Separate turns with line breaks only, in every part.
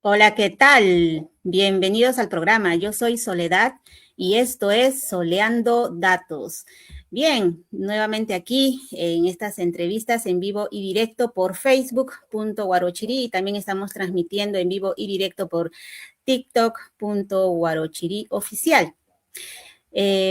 Hola, ¿qué tal? Bienvenidos al programa. Yo soy Soledad y esto es Soleando Datos. Bien, nuevamente aquí en estas entrevistas en vivo y directo por Facebook.guarochirí y también estamos transmitiendo en vivo y directo por TikTok.guarochirí oficial.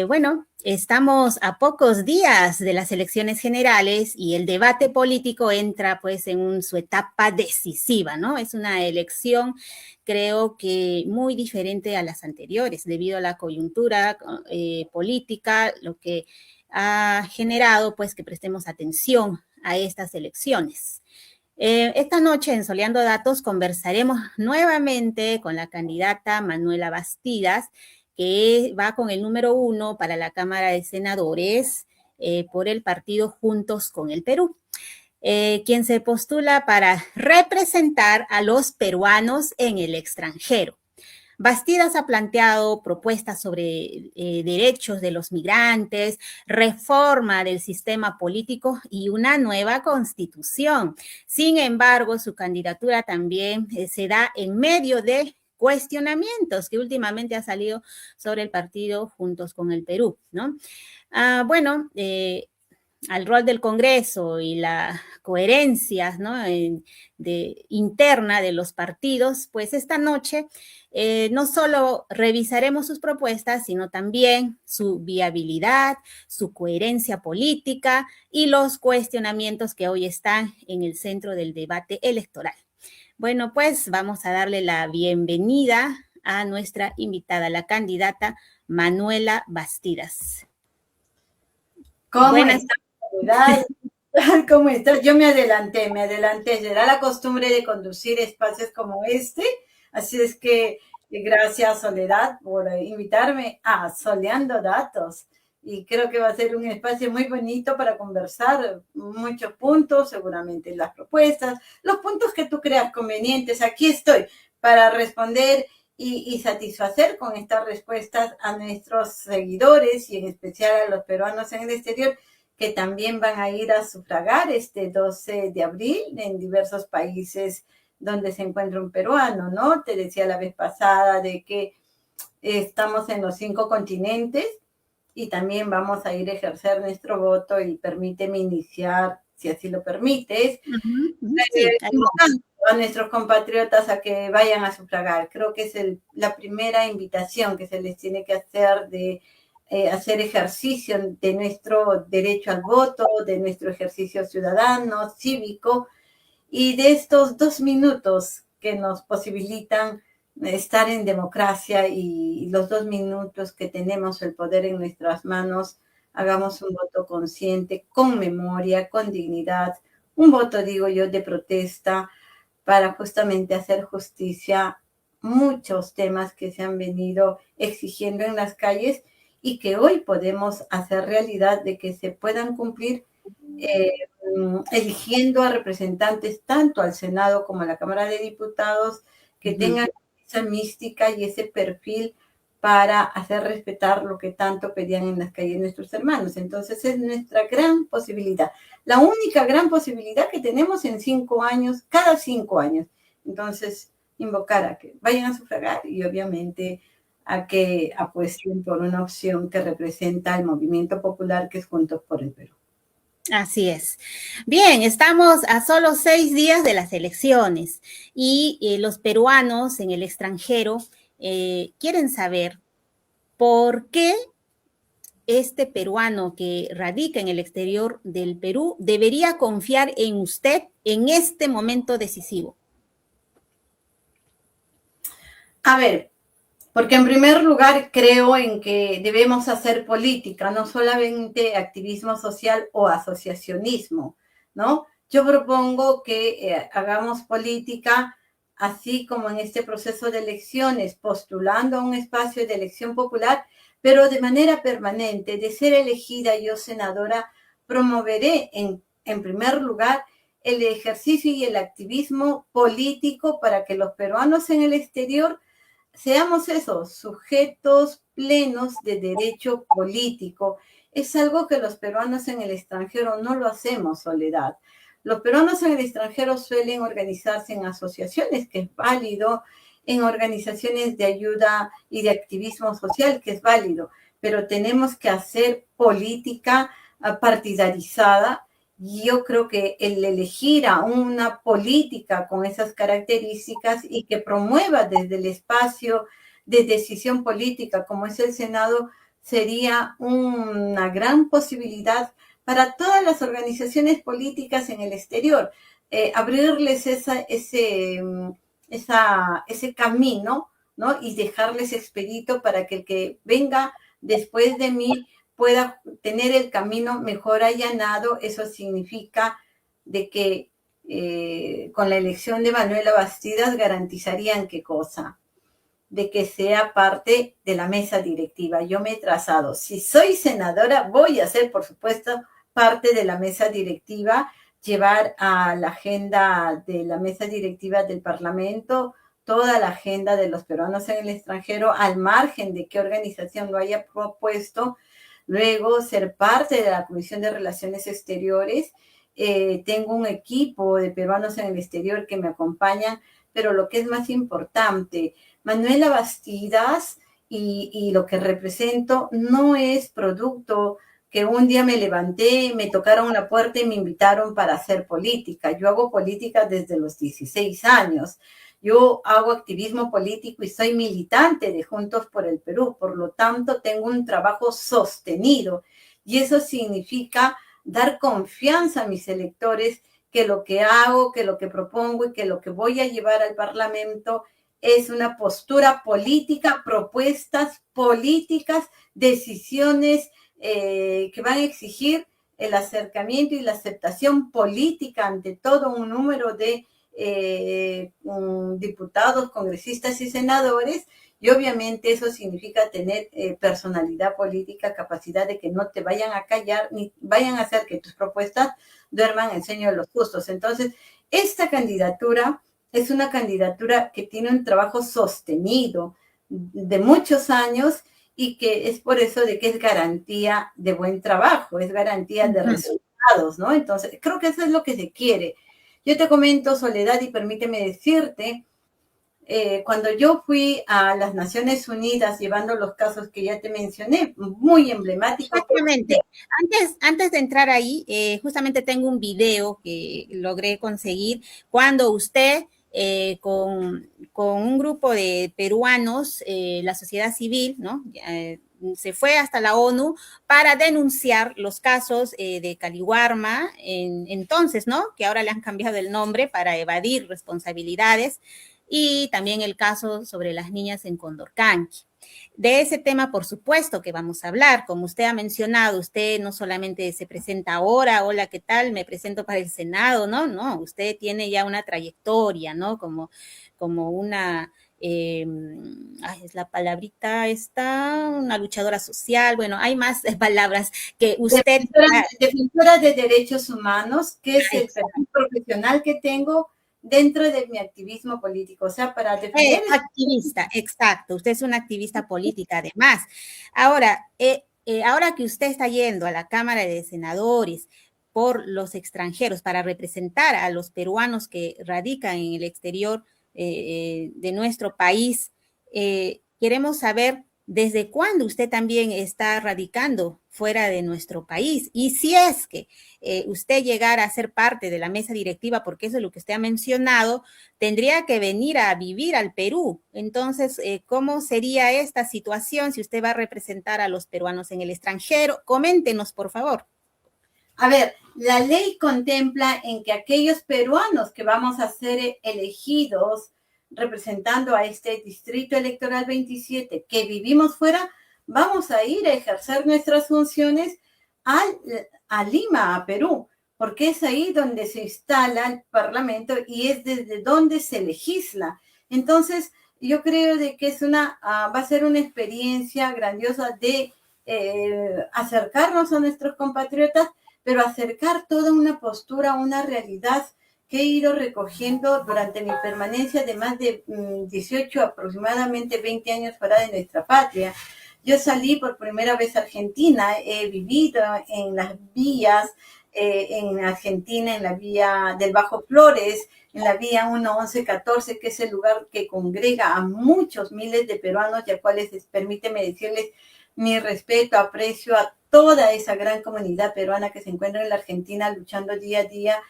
Bueno, estamos a pocos días de las elecciones generales y el debate político entra pues en su etapa decisiva, ¿no? Es una elección, creo que muy diferente a las anteriores, debido a la coyuntura política, lo que ha generado pues que prestemos atención a estas elecciones. Esta noche en Soleando Datos conversaremos nuevamente con la candidata Manuela Bastidas, que va con el número 1 para la Cámara de Senadores por el partido Juntos con el Perú, quien se postula para representar a los peruanos en el extranjero. Bastidas ha planteado propuestas sobre derechos de los migrantes, reforma del sistema político y una nueva constitución. Sin embargo, su candidatura también se da en medio de cuestionamientos que últimamente ha salido sobre el partido Juntos con el Perú, ¿no? Bueno, al rol del Congreso y la coherencia, ¿no? Interna de los partidos, pues esta noche no solo revisaremos sus propuestas, sino también su viabilidad, su coherencia política y los cuestionamientos que hoy están en el centro del debate electoral. Bueno, pues vamos a darle la bienvenida a nuestra invitada, la candidata Manuela Bastidas.
Buenas tardes. ¿Cómo estás? Yo me adelanté. Será la costumbre de conducir espacios como este. Así es que gracias, Soledad, por invitarme a Soleando Datos. Y creo que va a ser un espacio muy bonito para conversar muchos puntos, seguramente las propuestas, los puntos que tú creas convenientes. Aquí estoy para responder y satisfacer con estas respuestas a nuestros seguidores y en especial a los peruanos en el exterior que también van a ir a sufragar este 12 de abril en diversos países donde se encuentra un peruano, ¿no? Te decía la vez pasada de que estamos en los 5 continentes y también vamos a ir a ejercer nuestro voto y permíteme iniciar, si así lo permites, invitando a nuestros compatriotas a que vayan a sufragar. Creo que es la primera invitación que se les tiene que hacer de hacer ejercicio de nuestro derecho al voto, de nuestro ejercicio ciudadano, cívico, y de estos 2 minutos que nos posibilitan estar en democracia y los 2 minutos que tenemos el poder en nuestras manos, hagamos un voto consciente, con memoria, con dignidad, un voto, digo yo, de protesta para justamente hacer justicia muchos temas que se han venido exigiendo en las calles y que hoy podemos hacer realidad de que se puedan cumplir eligiendo a representantes tanto al Senado como a la Cámara de Diputados que tengan esa mística y ese perfil para hacer respetar lo que tanto pedían en las calles nuestros hermanos. Entonces es nuestra gran posibilidad, la única gran posibilidad que tenemos en 5 años, cada 5 años. Entonces, invocar a que vayan a sufragar y obviamente a que apuesten por una opción que representa el movimiento popular que es Juntos por el Perú.
Así es. Bien, estamos a solo 6 días de las elecciones y los peruanos en el extranjero quieren saber por qué este peruano que radica en el exterior del Perú debería confiar en usted en este momento decisivo.
A ver, porque en primer lugar creo en que debemos hacer política, no solamente activismo social o asociacionismo, ¿no? Yo propongo que hagamos política así como en este proceso de elecciones, postulando a un espacio de elección popular, pero de manera permanente. De ser elegida yo senadora, promoveré en primer lugar el ejercicio y el activismo político para que los peruanos en el exterior seamos esos sujetos plenos de derecho político. Es algo que los peruanos en el extranjero no lo hacemos, Soledad. Los peruanos en el extranjero suelen organizarse en asociaciones, que es válido, en organizaciones de ayuda y de activismo social, que es válido, pero tenemos que hacer política partidarizada. Yo creo que el elegir a una política con esas características y que promueva desde el espacio de decisión política como es el Senado sería una gran posibilidad para todas las organizaciones políticas en el exterior, abrirles ese camino, ¿no? Y dejarles expedito para que el que venga después de mí pueda tener el camino mejor allanado. Eso significa de que con la elección de Manuela Bastidas garantizarían qué cosa, de que sea parte de la mesa directiva. Yo me he trazado, si soy senadora, voy a ser, por supuesto, parte de la mesa directiva, llevar a la agenda de la mesa directiva del Parlamento toda la agenda de los peruanos en el extranjero, al margen de qué organización lo haya propuesto, luego ser parte de la Comisión de Relaciones Exteriores. Tengo un equipo de peruanos en el exterior que me acompañan, pero lo que es más importante, Manuela Bastidas y lo que represento no es producto que un día me levanté, me tocaron la puerta y me invitaron para hacer política. Yo hago política desde los 16 años. Yo hago activismo político y soy militante de Juntos por el Perú. Por lo tanto, tengo un trabajo sostenido y eso significa dar confianza a mis electores que lo que hago, que lo que propongo y que lo que voy a llevar al Parlamento es una postura política, propuestas políticas, decisiones que van a exigir el acercamiento y la aceptación política ante todo un número de diputados, congresistas y senadores, y obviamente eso significa tener personalidad política, capacidad de que no te vayan a callar ni vayan a hacer que tus propuestas duerman en sueño de los justos. Entonces, esta candidatura es una candidatura que tiene un trabajo sostenido de muchos años y que es por eso de que es garantía de buen trabajo, es garantía de resultados, ¿no? Entonces, creo que eso es lo que se quiere. Yo te comento, Soledad, y permíteme decirte, cuando yo fui a las Naciones Unidas llevando los casos que ya te mencioné, muy emblemáticos.
Exactamente. Antes de entrar ahí, justamente tengo un video que logré conseguir cuando usted con un grupo de peruanos, la sociedad civil, ¿no? Se fue hasta la ONU para denunciar los casos de Caliwarma, entonces, ¿no? Que ahora le han cambiado el nombre para evadir responsabilidades, y también el caso sobre las niñas en Condorcanqui. De ese tema, por supuesto, que vamos a hablar. Como usted ha mencionado, usted no solamente se presenta ahora, hola, ¿qué tal? Me presento para el Senado, ¿no? No, usted tiene ya una trayectoria, ¿no? Como una, es la palabrita esta, una luchadora social, bueno, hay más palabras que usted...
Defensora de derechos humanos, que es el perfil profesional que tengo dentro de mi activismo político, o sea, para defender...
activista, exacto, usted es una activista política además. Ahora, ahora que usted está yendo a la Cámara de Senadores por los extranjeros para representar a los peruanos que radican en el exterior de nuestro país, queremos saber desde cuándo usted también está radicando fuera de nuestro país, y si es que usted llegara a ser parte de la mesa directiva, porque eso es lo que usted ha mencionado, tendría que venir a vivir al Perú. Entonces, ¿cómo sería esta situación si usted va a representar a los peruanos en el extranjero? Coméntenos, por favor.
A ver, la ley contempla en que aquellos peruanos que vamos a ser elegidos representando a este distrito electoral 27, que vivimos fuera, vamos a ir a ejercer nuestras funciones a Lima, a Perú, porque es ahí donde se instala el Parlamento y es desde donde se legisla. Entonces, yo creo de que va a ser una experiencia grandiosa de acercarnos a nuestros compatriotas, pero acercar toda una postura, una realidad que he ido recogiendo durante mi permanencia de más de 18, aproximadamente 20 años fuera de nuestra patria. Yo salí por primera vez a Argentina, he vivido en las vías, en Argentina, en la vía del Bajo Flores, en la vía 1114, que es el lugar que congrega a muchos miles de peruanos, y a cuales permíteme decirles mi respeto, aprecio a toda esa gran comunidad peruana que se encuentra en la Argentina luchando día a día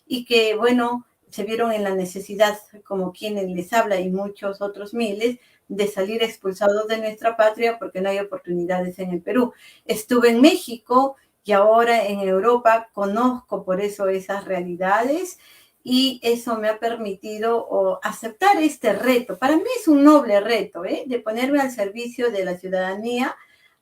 y que, bueno, se vieron en la necesidad, como quienes les habla y muchos otros miles, de salir expulsados de nuestra patria porque no hay oportunidades en el Perú. Estuve en México y ahora en Europa conozco por eso esas realidades y eso me ha permitido aceptar este reto. Para mí es un noble reto, de ponerme al servicio de la ciudadanía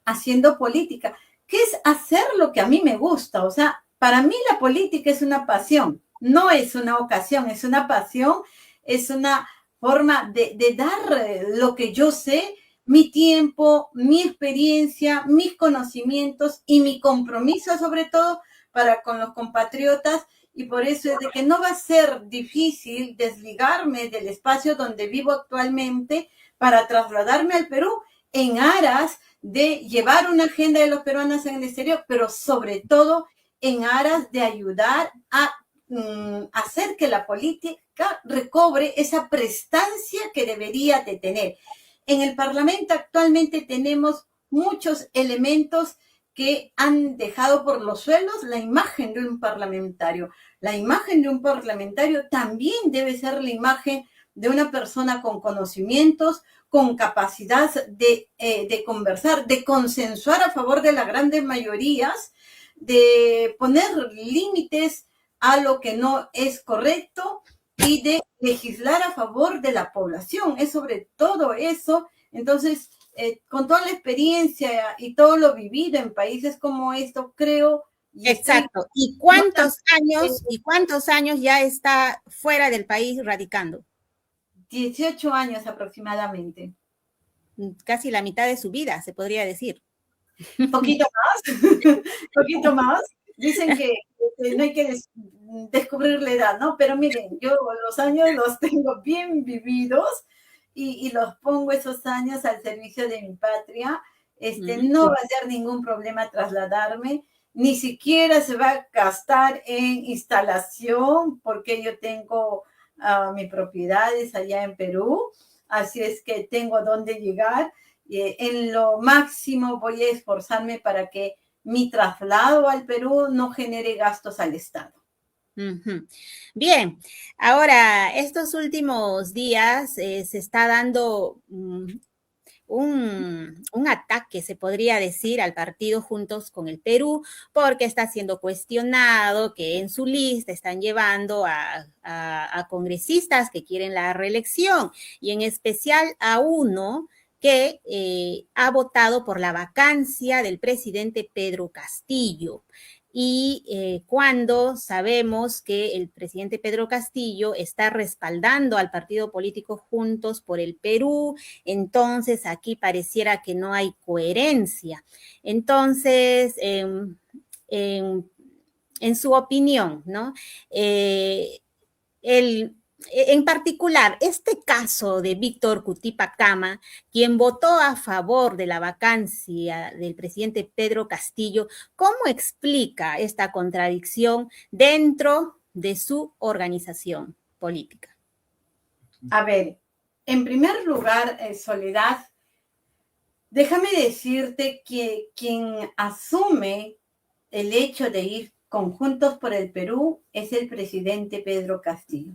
haciendo política, que es hacer lo que a mí me gusta. O sea, para mí la política es una pasión, no es una ocasión, es una pasión, es una forma de dar lo que yo sé, mi tiempo, mi experiencia, mis conocimientos y mi compromiso sobre todo para con los compatriotas, y por eso es de que no va a ser difícil desligarme del espacio donde vivo actualmente para trasladarme al Perú en aras de llevar una agenda de los peruanos en el exterior, pero sobre todo en aras de ayudar a hacer que la política recobre esa prestancia que debería de tener. En el Parlamento actualmente tenemos muchos elementos que han dejado por los suelos la imagen de un parlamentario. La imagen de un parlamentario también debe ser la imagen de una persona con conocimientos, con capacidad de conversar, de consensuar a favor de las grandes mayorías, de poner límites a lo que no es correcto y de legislar a favor de la población. Es sobre todo eso. Entonces, con toda la experiencia y todo lo vivido en países como esto, creo...
Exacto. ¿Y cuántos años ya está fuera del país radicando?
18 años aproximadamente.
Casi la mitad de su vida, se podría decir.
Poquito más, poquito más. Dicen que no hay que descubrir la edad, ¿no? Pero miren, yo los años los tengo bien vividos y los pongo esos años al servicio de mi patria. No va a ser ningún problema trasladarme, ni siquiera se va a gastar en instalación, porque yo tengo mis propiedades allá en Perú, así es que tengo dónde llegar. En lo máximo voy a esforzarme para que mi traslado al Perú no genere gastos al Estado.
Bien, ahora estos últimos días se está dando un ataque, se podría decir, al partido Juntos con el Perú, porque está siendo cuestionado que en su lista están llevando a congresistas que quieren la reelección, y en especial a uno que ha votado por la vacancia del presidente Pedro Castillo. Y cuando sabemos que el presidente Pedro Castillo está respaldando al partido político Juntos por el Perú, entonces aquí pareciera que no hay coherencia. Entonces, en su opinión, ¿no? En particular, este caso de Víctor Cutipa Cama, quien votó a favor de la vacancia del presidente Pedro Castillo, ¿cómo explica esta contradicción dentro de su organización política?
A ver, en primer lugar, Soledad, déjame decirte que quien asume el hecho de ir con Juntos por el Perú es el presidente Pedro Castillo.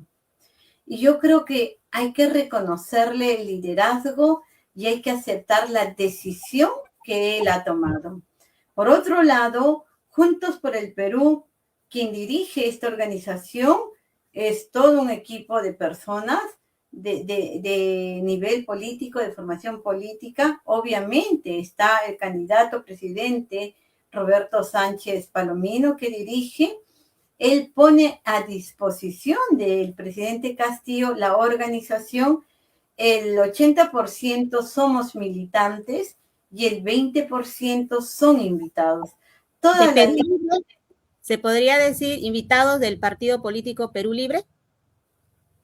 Y yo creo que hay que reconocerle el liderazgo y hay que aceptar la decisión que él ha tomado. Por otro lado, Juntos por el Perú, quien dirige esta organización, es todo un equipo de personas de nivel político, de formación política. Obviamente está el candidato presidente Roberto Sánchez Palomino, que dirige. Él pone a disposición del presidente Castillo la organización. El 80% somos militantes y el 20% son invitados.
¿De Perú Libre? ¿Se podría decir invitados del partido político Perú Libre?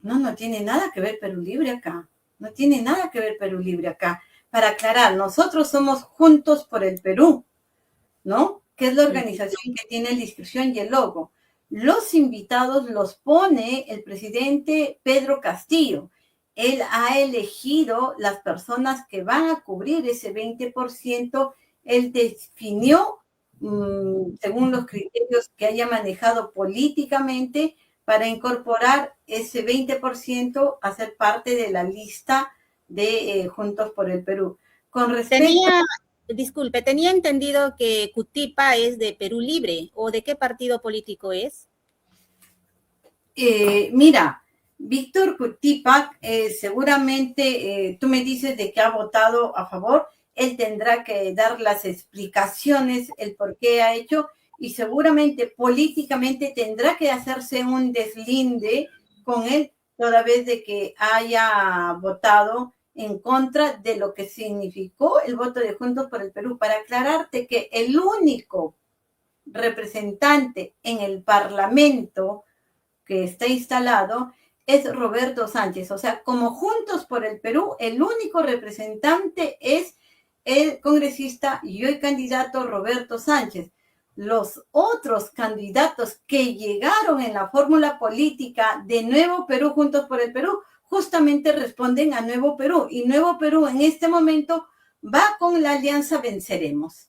No tiene nada que ver Perú Libre acá. No tiene nada que ver Perú Libre acá. Para aclarar, nosotros somos Juntos por el Perú, ¿no? Que es la organización que tiene la inscripción y el logo. Los invitados los pone el presidente Pedro Castillo. Él ha elegido las personas que van a cubrir ese 20%. Él definió, según los criterios que haya manejado políticamente, para incorporar ese 20% a ser parte de la lista de Juntos por el Perú. Con respecto...
Disculpe, tenía entendido que Cutipa es de Perú Libre, ¿o de qué partido político es?
Mira, Víctor Cutipa, seguramente tú me dices de que ha votado a favor, él tendrá que dar las explicaciones, el por qué ha hecho, y seguramente políticamente tendrá que hacerse un deslinde con él, toda vez de que haya votado en contra de lo que significó el voto de Juntos por el Perú. Para aclararte que el único representante en el Parlamento que está instalado es Roberto Sánchez. O sea, como Juntos por el Perú, el único representante es el congresista y hoy candidato Roberto Sánchez. Los otros candidatos que llegaron en la fórmula política de Nuevo Perú, Juntos por el Perú, justamente responden a Nuevo Perú. Y Nuevo Perú en este momento va con la alianza Venceremos.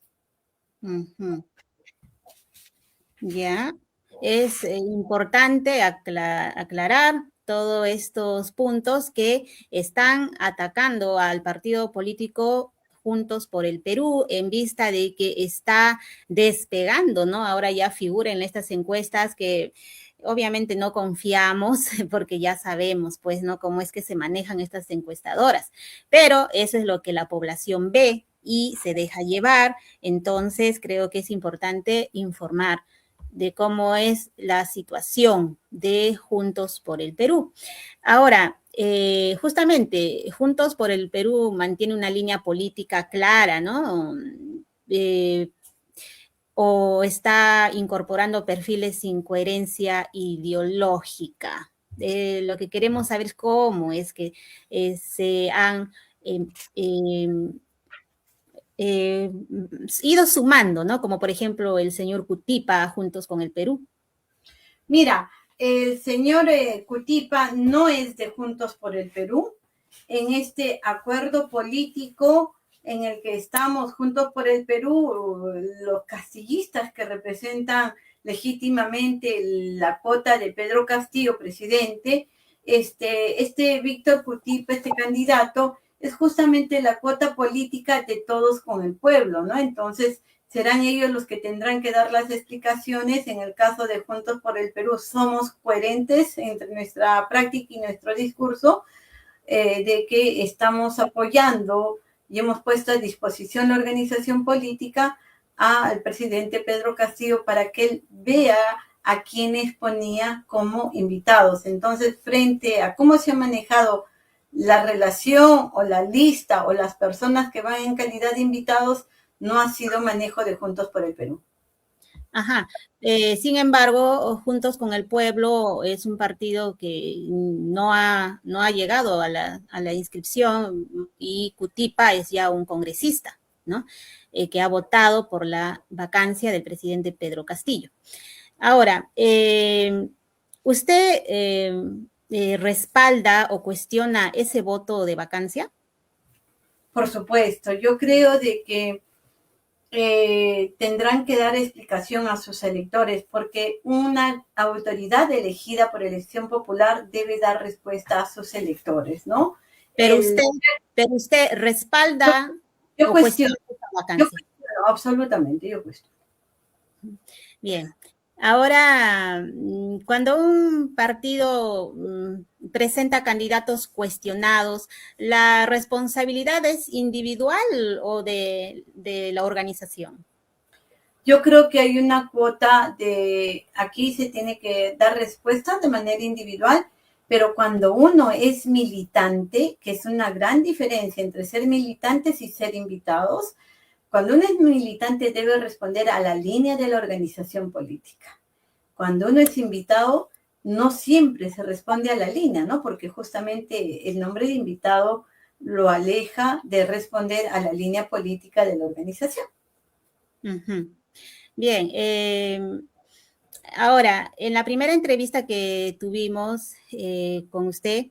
Ya, es importante aclarar todos estos puntos que están atacando al partido político Juntos por el Perú en vista de que está despegando, ¿no? Ahora ya figura en estas encuestas que obviamente no confiamos porque ya sabemos, pues, ¿no? Cómo es que se manejan estas encuestadoras, pero eso es lo que la población ve y se deja llevar. Entonces creo que es importante informar de cómo es la situación de Juntos por el Perú. Ahora, justamente, Juntos por el Perú mantiene una línea política clara, ¿no? O está incorporando perfiles sin coherencia ideológica. Lo que queremos saber es cómo es que se han ido sumando, ¿no? Como por ejemplo el señor Cutipa Juntos con el Perú.
Mira, el señor Cutipa no es de Juntos por el Perú. En este acuerdo político en el que estamos Juntos por el Perú, los castillistas que representan legítimamente la cuota de Pedro Castillo, presidente, este Víctor Cutipa, este candidato, es justamente la cuota política de todos con el pueblo, ¿no? Entonces, serán ellos los que tendrán que dar las explicaciones. En el caso de Juntos por el Perú, somos coherentes entre nuestra práctica y nuestro discurso, de que estamos apoyando y hemos puesto a disposición la organización política al presidente Pedro Castillo para que él vea a quienes ponía como invitados. Entonces, frente a cómo se ha manejado la relación o la lista o las personas que van en calidad de invitados, no ha sido manejo de Juntos por el Perú.
Ajá. Sin embargo, Juntos con el Pueblo es un partido que no ha llegado a la inscripción y Cutipa es ya un congresista, ¿no? Que ha votado por la vacancia del presidente Pedro Castillo. Ahora, ¿usted respalda o cuestiona ese voto de vacancia?
Por supuesto, yo creo de que tendrán que dar explicación a sus electores, porque una autoridad elegida por elección popular debe dar respuesta a sus electores, ¿no?
Pero usted respalda
yo cuestiono esa vacancia. Yo cuestiono, absolutamente, yo cuestiono.
Bien. Ahora, cuando un partido presenta candidatos cuestionados, ¿la responsabilidad es individual o de la organización?
Yo creo que hay una cuota de, aquí se tiene que dar respuesta de manera individual, pero cuando uno es militante, que es una gran diferencia entre ser militantes y ser invitados, cuando uno es militante debe responder a la línea de la organización política. Cuando uno es invitado, no siempre se responde a la línea, ¿no? Porque justamente el nombre de invitado lo aleja de responder a la línea política de la organización.
Uh-huh. Bien, Ahora, en la primera entrevista que tuvimos con usted,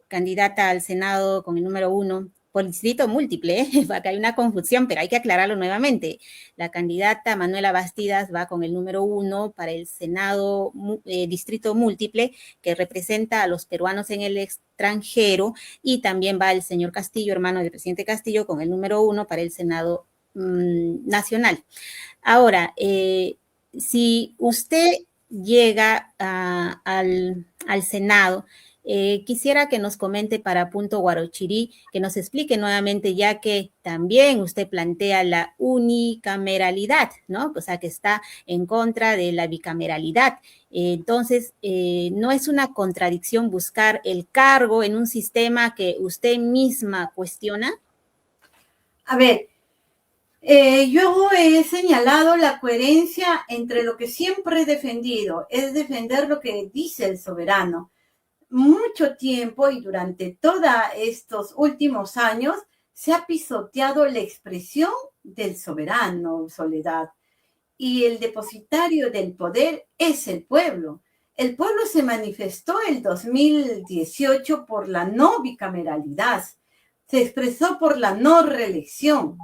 candidata al Senado con el número 1, por distrito múltiple, acá hay una confusión, pero hay que aclararlo nuevamente. La candidata Manuela Bastidas va con el número 1 para el Senado distrito múltiple, que representa a los peruanos en el extranjero, y también va el señor Castillo, hermano del presidente Castillo, con el número 1 para el Senado nacional. Ahora, si usted llega al Senado, quisiera que nos comente para Punto Guarochirí, que nos explique nuevamente, ya que también usted plantea la unicameralidad, ¿no? O sea, que está en contra de la bicameralidad. Entonces, ¿no es una contradicción buscar el cargo en un sistema que usted misma cuestiona?
A ver, yo he señalado la coherencia entre lo que siempre he defendido, es defender lo que dice el soberano. Mucho tiempo y durante todos estos últimos años se ha pisoteado la expresión del soberano, Soledad, y el depositario del poder es el pueblo. El pueblo se manifestó el 2018 por la no bicameralidad, se expresó por la no reelección.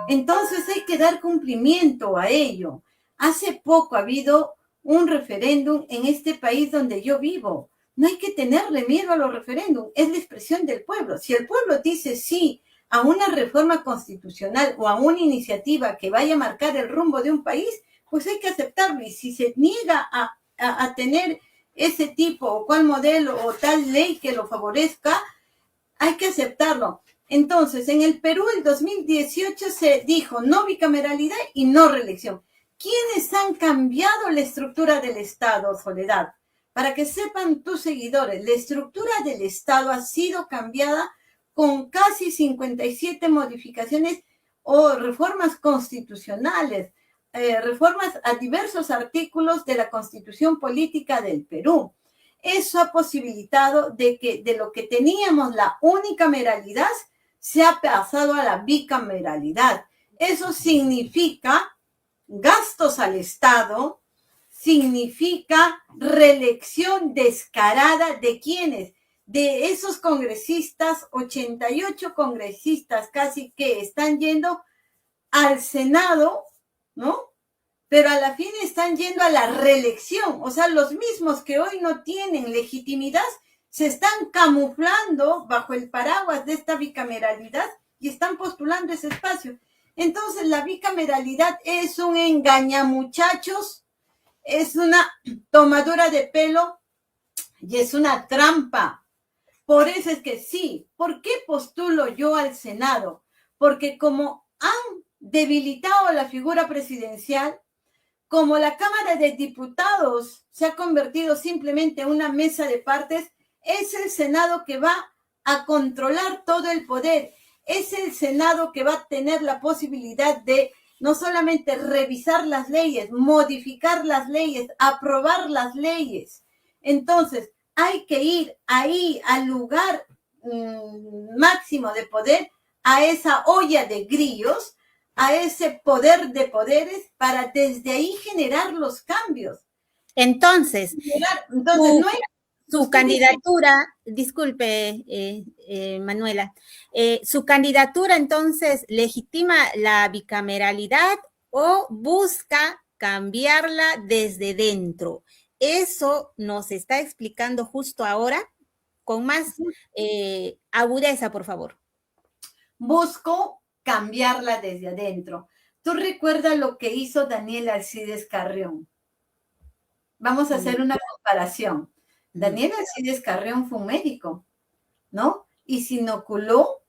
Entonces hay que dar cumplimiento a ello. Hace poco ha habido un referéndum en este país donde yo vivo. No hay que tenerle miedo a los referéndums, es la expresión del pueblo. Si el pueblo dice sí a una reforma constitucional o a una iniciativa que vaya a marcar el rumbo de un país, pues hay que aceptarlo. Y si se niega a tener ese tipo o cual modelo o tal ley que lo favorezca, hay que aceptarlo. Entonces, en el Perú, el 2018 se dijo no bicameralidad y no reelección. ¿Quiénes han cambiado la estructura del Estado, Soledad? Para que sepan tus seguidores, la estructura del Estado ha sido cambiada con casi 57 modificaciones o reformas constitucionales, reformas a diversos artículos de la Constitución Política del Perú. Eso ha posibilitado de que de lo que teníamos la unicameralidad se ha pasado a la bicameralidad. Eso significa gastos al Estado, significa reelección descarada de quienes, de esos congresistas, 88 congresistas casi que están yendo al Senado, ¿no? Pero a la fin están yendo a la reelección, o sea, los mismos que hoy no tienen legitimidad se están camuflando bajo el paraguas de esta bicameralidad y están postulando ese espacio. Entonces, la bicameralidad es un engañamuchachos, es una tomadura de pelo y es una trampa. Por eso es que sí. ¿Por qué postulo yo al Senado? Porque como han debilitado la figura presidencial, como la Cámara de Diputados se ha convertido simplemente en una mesa de partes, es el Senado que va a controlar todo el poder. Es el Senado que va a tener la posibilidad de no solamente revisar las leyes, modificar las leyes, aprobar las leyes. Entonces, hay que ir ahí al lugar máximo de poder, a esa olla de grillos, a ese poder de poderes, para desde ahí generar los cambios.
Entonces,
no hay...
Su candidatura, disculpe, Manuela, su candidatura entonces legitima la bicameralidad o busca cambiarla desde dentro. Eso nos está explicando justo ahora con más agudeza, por favor.
Busco cambiarla desde adentro. ¿Tú recuerdas lo que hizo Daniel Alcides Carrión? Vamos a hacer una comparación. Daniel Alcides Carrión fue un médico, ¿no? Y se inoculó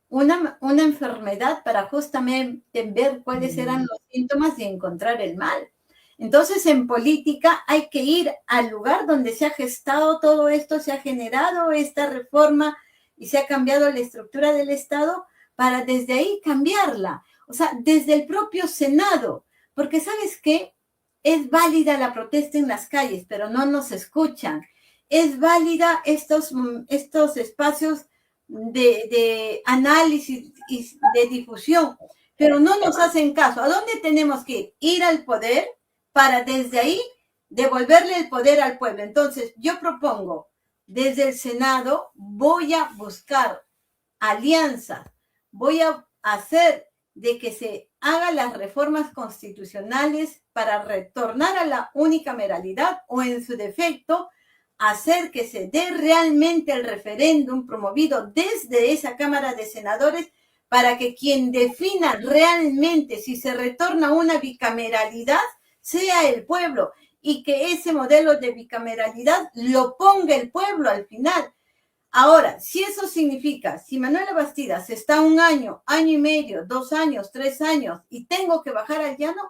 una enfermedad para justamente ver cuáles eran los síntomas y encontrar el mal. Entonces, en política hay que ir al lugar donde se ha gestado todo esto, se ha generado esta reforma y se ha cambiado la estructura del Estado para desde ahí cambiarla. O sea, desde el propio Senado. Porque, ¿sabes qué? Es válida la protesta en las calles, pero no nos escuchan. Es válida estos espacios de análisis y de difusión, pero no nos hacen caso. ¿A dónde tenemos que ir? Ir al poder para desde ahí devolverle el poder al pueblo. Entonces, yo propongo, desde el Senado, voy a buscar alianzas, voy a hacer de que se hagan las reformas constitucionales para retornar a la unicameralidad o, en su defecto, hacer que se dé realmente el referéndum promovido desde esa Cámara de Senadores para que quien defina realmente si se retorna a una bicameralidad sea el pueblo y que ese modelo de bicameralidad lo ponga el pueblo al final. Ahora, si eso significa, si Manuela Bastidas está 1 año, año y medio, 2 años, 3 años y tengo que bajar al llano,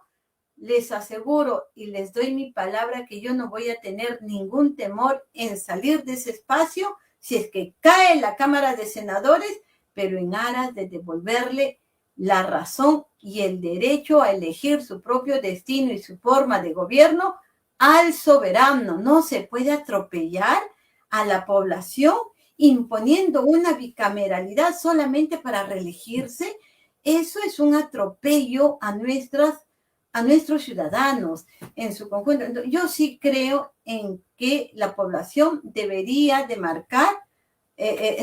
les aseguro y les doy mi palabra que yo no voy a tener ningún temor en salir de ese espacio si es que cae la Cámara de Senadores, pero en aras de devolverle la razón y el derecho a elegir su propio destino y su forma de gobierno al soberano. No se puede atropellar a la población imponiendo una bicameralidad solamente para reelegirse. Eso es un atropello a nuestros ciudadanos en su conjunto. Yo sí creo en que la población debería de marcar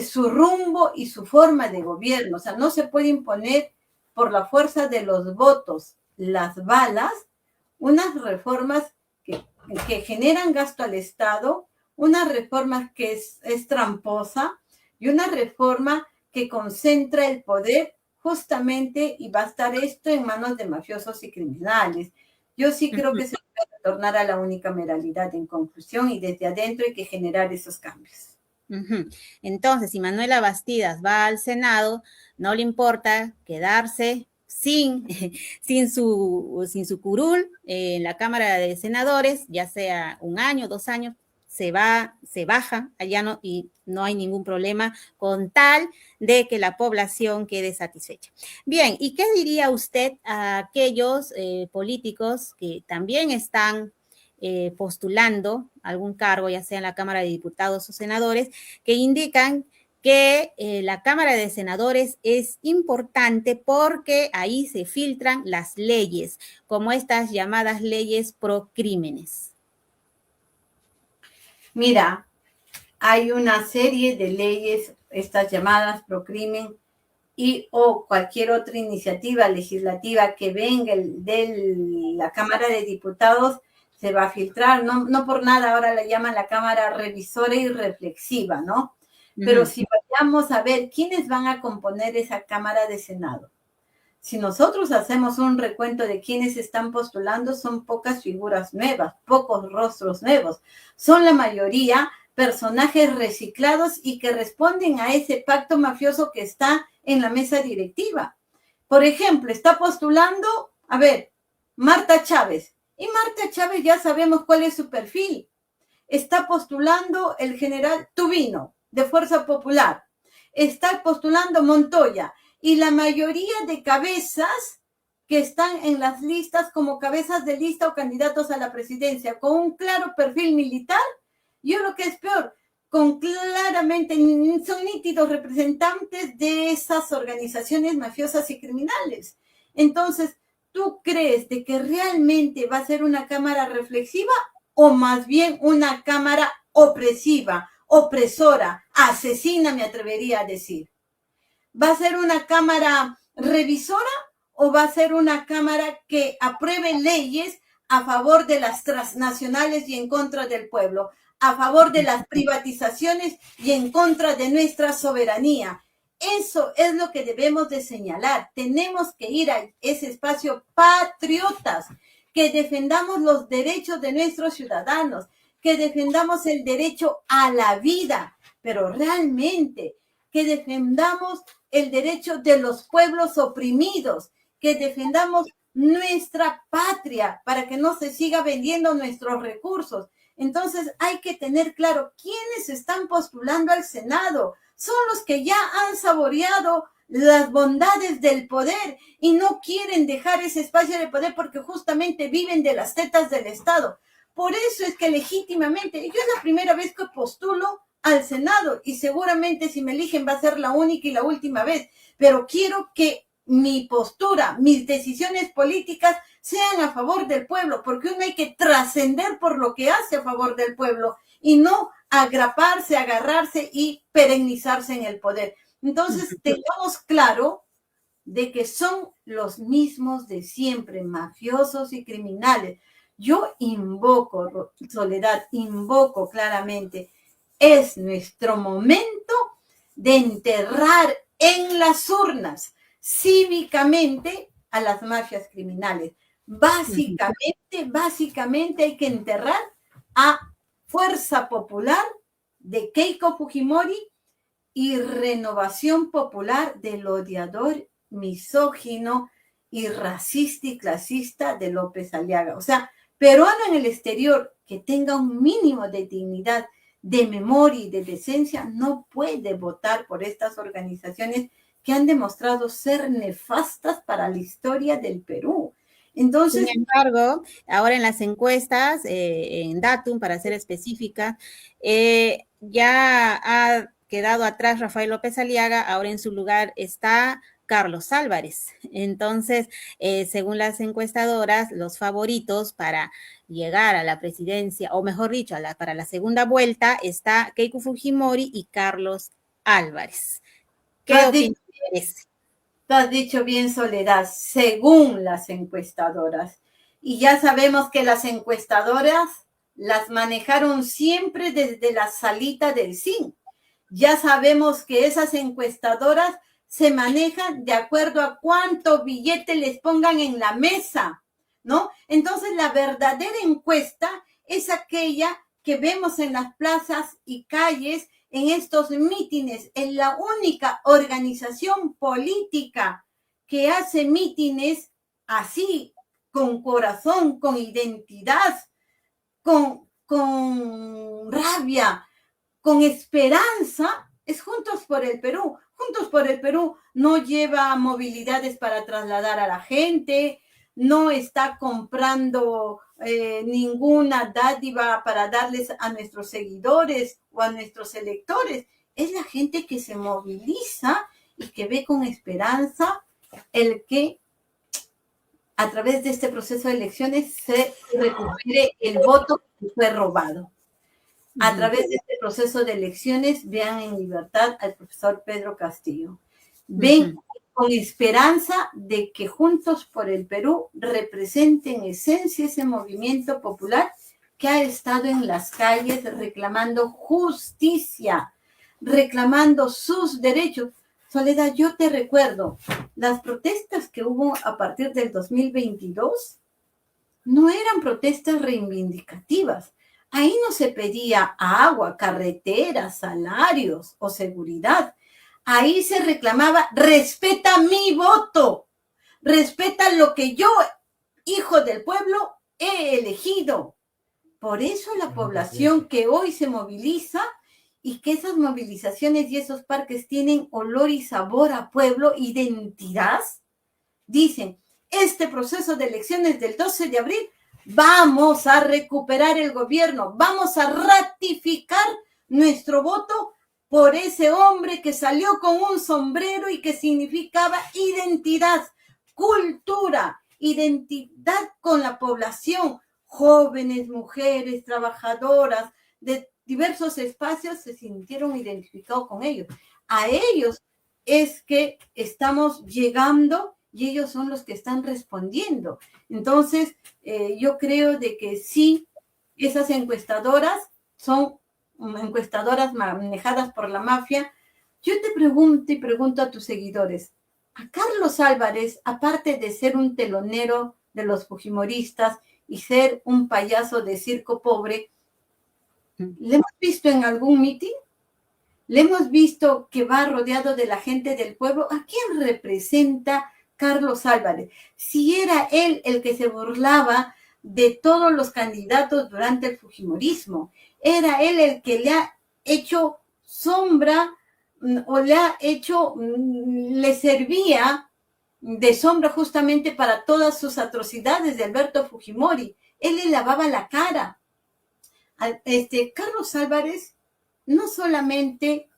su rumbo y su forma de gobierno. O sea, no se puede imponer por la fuerza de los votos, las balas, unas reformas que generan gasto al Estado, una reforma que es tramposa y una reforma que concentra el poder justamente, y va a estar esto en manos de mafiosos y criminales. Yo sí creo que se puede retornar a la unicameralidad en conclusión, y desde adentro hay que generar esos cambios.
Entonces, si Manuela Bastidas va al Senado, no le importa quedarse sin su curul en la Cámara de Senadores, ya sea 1 año, 2 años, se baja allá y no hay ningún problema con tal de que la población quede satisfecha. Bien, ¿y qué diría usted a aquellos políticos que también están postulando algún cargo, ya sea en la Cámara de Diputados o Senadores, que indican que la Cámara de Senadores es importante porque ahí se filtran las leyes, como estas llamadas leyes pro crímenes?
Mira, hay una serie de leyes, estas llamadas pro crimen, y o cualquier otra iniciativa legislativa que venga de la Cámara de Diputados se va a filtrar. No por nada ahora la llaman la Cámara Revisora y Reflexiva, ¿no? Pero si vayamos a ver quiénes van a componer esa Cámara de Senado, si nosotros hacemos un recuento de quienes están postulando, son pocas figuras nuevas, pocos rostros nuevos. Son la mayoría personajes reciclados y que responden a ese pacto mafioso que está en la mesa directiva. Por ejemplo, está postulando, Marta Chávez. Y Marta Chávez ya sabemos cuál es su perfil. Está postulando el general Tubino, de Fuerza Popular. Está postulando Montoya. Y la mayoría de cabezas que están en las listas como cabezas de lista o candidatos a la presidencia con un claro perfil militar, yo lo que es peor, con claramente, son nítidos representantes de esas organizaciones mafiosas y criminales. Entonces, ¿tú crees de que realmente va a ser una Cámara reflexiva o más bien una Cámara opresiva, opresora, asesina, me atrevería a decir? ¿Va a ser una Cámara revisora o va a ser una Cámara que apruebe leyes a favor de las transnacionales y en contra del pueblo, a favor de las privatizaciones y en contra de nuestra soberanía? Eso es lo que debemos de señalar. Tenemos que ir a ese espacio patriotas, que defendamos los derechos de nuestros ciudadanos, que defendamos el derecho a la vida, pero realmente que defendamos el derecho de los pueblos oprimidos, que defendamos nuestra patria para que no se siga vendiendo nuestros recursos. Entonces hay que tener claro quiénes están postulando al Senado. Son los que ya han saboreado las bondades del poder y no quieren dejar ese espacio de poder porque justamente viven de las tetas del Estado. Por eso es que legítimamente, yo es la primera vez que postulo al Senado y seguramente si me eligen va a ser la única y la última vez, pero quiero que mi postura, mis decisiones políticas sean a favor del pueblo, porque uno hay que trascender por lo que hace a favor del pueblo y no agraparse, agarrarse y perennizarse en el poder. Entonces, tengamos claro de que son los mismos de siempre, mafiosos y criminales. Yo invoco, Soledad, invoco claramente, es nuestro momento de enterrar en las urnas cívicamente a las mafias criminales. Básicamente hay que enterrar a Fuerza Popular de Keiko Fujimori y Renovación Popular del odiador, misógino y racista y clasista de López Aliaga. O sea, peruano en el exterior que tenga un mínimo de dignidad, de memoria y de decencia, no puede votar por estas organizaciones que han demostrado ser nefastas para la historia del Perú. Entonces,
sin embargo, ahora en las encuestas, en Datum, para ser específica, ya ha quedado atrás Rafael López Aliaga, ahora en su lugar está Carlos Álvarez. Entonces, según las encuestadoras, los favoritos para llegar a la presidencia, o mejor dicho, para la segunda vuelta, está Keiko Fujimori y Carlos Álvarez. ¿Qué opinas de eso?
Tú has dicho bien, Soledad, según las encuestadoras. Y ya sabemos que las encuestadoras las manejaron siempre desde la salita del zinc. Ya sabemos que esas encuestadoras se manejan de acuerdo a cuánto billete les pongan en la mesa, ¿no? Entonces, la verdadera encuesta es aquella que vemos en las plazas y calles, en estos mítines, en la única organización política que hace mítines así, con corazón, con identidad, con rabia, con esperanza, es Juntos por el Perú. Juntos por el Perú no lleva movilidades para trasladar a la gente, no está comprando ninguna dádiva para darles a nuestros seguidores o a nuestros electores. Es la gente que se moviliza y que ve con esperanza el que a través de este proceso de elecciones se recupere el voto que fue robado. A través de este proceso de elecciones vean en libertad al profesor Pedro Castillo. Ven con esperanza de que Juntos por el Perú represente en esencia ese movimiento popular que ha estado en las calles reclamando justicia, reclamando sus derechos. Soledad, yo te recuerdo, las protestas que hubo a partir del 2022 no eran protestas reivindicativas. Ahí no se pedía agua, carreteras, salarios o seguridad. Ahí se reclamaba, respeta mi voto, respeta lo que yo, hijo del pueblo, he elegido. Por eso la población que hoy se moviliza y que esas movilizaciones y esos parques tienen olor y sabor a pueblo, identidad, dicen, este proceso de elecciones del 12 de abril, vamos a recuperar el gobierno, vamos a ratificar nuestro voto por ese hombre que salió con un sombrero y que significaba identidad, cultura, identidad con la población, jóvenes, mujeres, trabajadoras de diversos espacios se sintieron identificados con ellos. A ellos es que estamos llegando y ellos son los que están respondiendo. Entonces, yo creo de que sí, esas encuestadoras son encuestadoras manejadas por la mafia. Yo te pregunto y pregunto a tus seguidores, a Carlos Álvarez, aparte de ser un telonero de los fujimoristas y ser un payaso de circo pobre, ¿le hemos visto en algún mitin? ¿Le hemos visto que va rodeado de la gente del pueblo? ¿A quién representa Carlos Álvarez? Si era él el que se burlaba de todos los candidatos durante el fujimorismo, era él el que le ha hecho sombra o le servía de sombra justamente para todas sus atrocidades de Alberto Fujimori. Él le lavaba la cara. Carlos Álvarez no solamente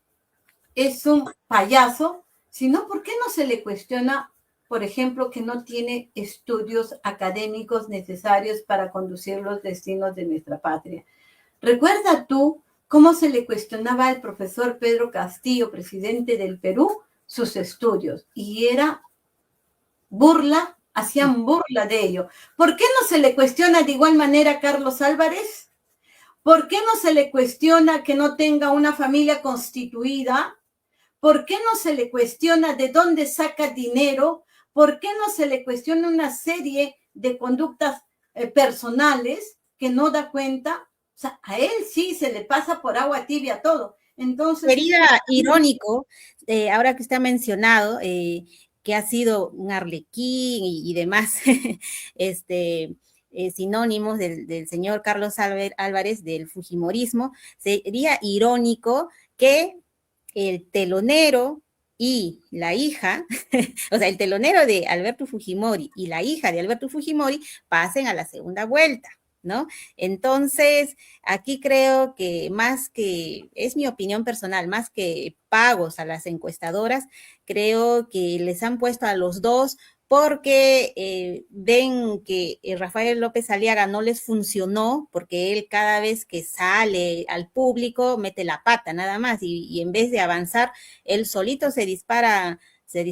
es un payaso, sino ¿por qué no se le cuestiona por ejemplo, que no tiene estudios académicos necesarios para conducir los destinos de nuestra patria. ¿Recuerda tú cómo se le cuestionaba al profesor Pedro Castillo, presidente del Perú, sus estudios? Y era burla, hacían burla de ello. ¿Por qué no se le cuestiona de igual manera a Carlos Álvarez? ¿Por qué no se le cuestiona que no tenga una familia constituida? ¿Por qué no se le cuestiona de dónde saca dinero? ¿Por qué no se le cuestiona una serie de conductas personales que no da cuenta? O sea, a él sí se le pasa por agua tibia todo. Entonces,
sería irónico, ahora que usted ha mencionado, que ha sido un arlequín y demás, sinónimos del señor Carlos Álvarez, del fujimorismo, sería irónico que el telonero y la hija, o sea, el telonero de Alberto Fujimori y la hija de Alberto Fujimori pasen a la segunda vuelta, ¿no? Entonces, aquí creo que más que, es mi opinión personal, más que pagos a las encuestadoras, creo que les han puesto a los dos porque ven que Rafael López Aliaga no les funcionó, porque él cada vez que sale al público mete la pata nada más y en vez de avanzar, él solito se dispara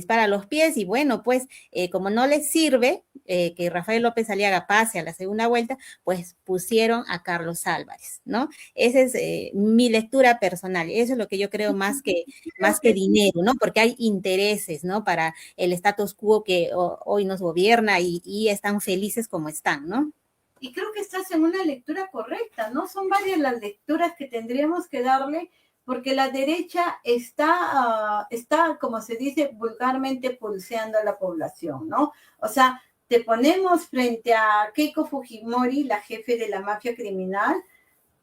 a los pies y bueno, pues como no les sirve que Rafael López Aliaga pase a la segunda vuelta, pues pusieron a Carlos Álvarez, ¿no? Esa es mi lectura personal, eso es lo que yo creo más que dinero, ¿no? Porque hay intereses, ¿no? Para el status quo que hoy nos gobierna y están felices como están, ¿no?
Y creo que estás en una lectura correcta, ¿no? Son varias las lecturas que tendríamos que darle, porque la derecha está, como se dice vulgarmente, pulseando a la población, ¿no? O sea, te ponemos frente a Keiko Fujimori, la jefe de la mafia criminal,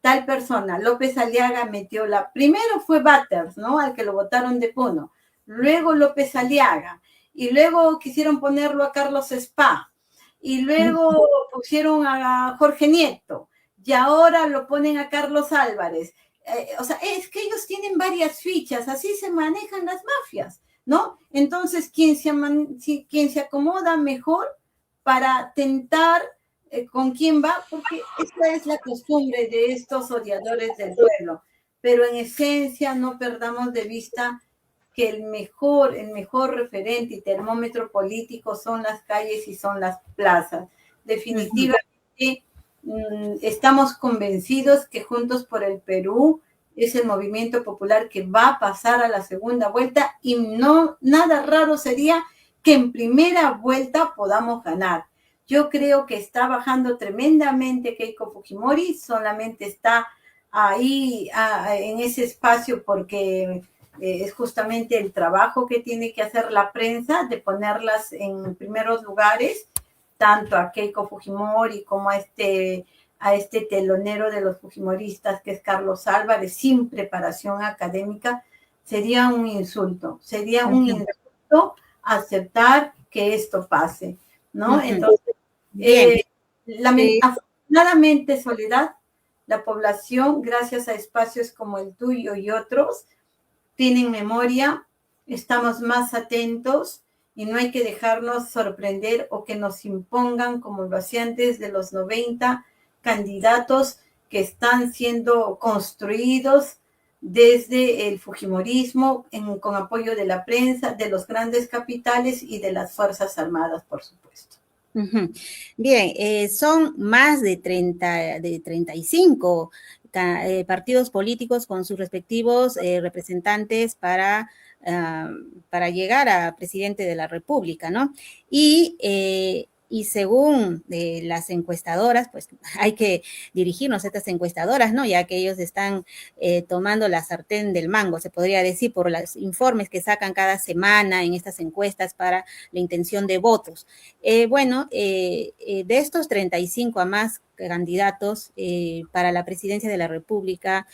tal persona, López Aliaga metió primero fue Batters, ¿no? Al que lo votaron de Puno, luego López Aliaga, y luego quisieron ponerlo a Carlos Spa, y luego pusieron a Jorge Nieto, y ahora lo ponen a Carlos Álvarez. O sea, es que ellos tienen varias fichas, así se manejan las mafias, ¿no? Entonces, quien se acomoda mejor para tentar con quién va, porque esta es la costumbre de estos odiadores del pueblo. Pero en esencia no perdamos de vista que el mejor referente y termómetro político son las calles y son las plazas. Definitivamente estamos convencidos que Juntos por el Perú es el movimiento popular que va a pasar a la segunda vuelta y no, nada raro sería que en primera vuelta podamos ganar. Yo creo que está bajando tremendamente Keiko Fujimori, solamente está ahí en ese espacio porque es justamente el trabajo que tiene que hacer la prensa de ponerlas en primeros lugares, tanto a Keiko Fujimori como a este telonero de los fujimoristas que es Carlos Álvarez, sin preparación académica. Sería un insulto aceptar que esto pase, ¿no? Entonces, afortunadamente, Soledad, la población, gracias a espacios como el tuyo y otros, tienen memoria, estamos más atentos y no hay que dejarnos sorprender o que nos impongan, como lo hacían desde los 90, candidatos que están siendo construidos desde el fujimorismo con apoyo de la prensa, de los grandes capitales y de las Fuerzas Armadas, por supuesto.
Bien, son más de 35 partidos políticos con sus respectivos representantes para llegar a presidente de la República, ¿no? Y según las encuestadoras, pues hay que dirigirnos a estas encuestadoras, ¿no? Ya que ellos están tomando la sartén del mango, se podría decir, por los informes que sacan cada semana en estas encuestas para la intención de votos. De estos 35 a más candidatos para la presidencia de la República,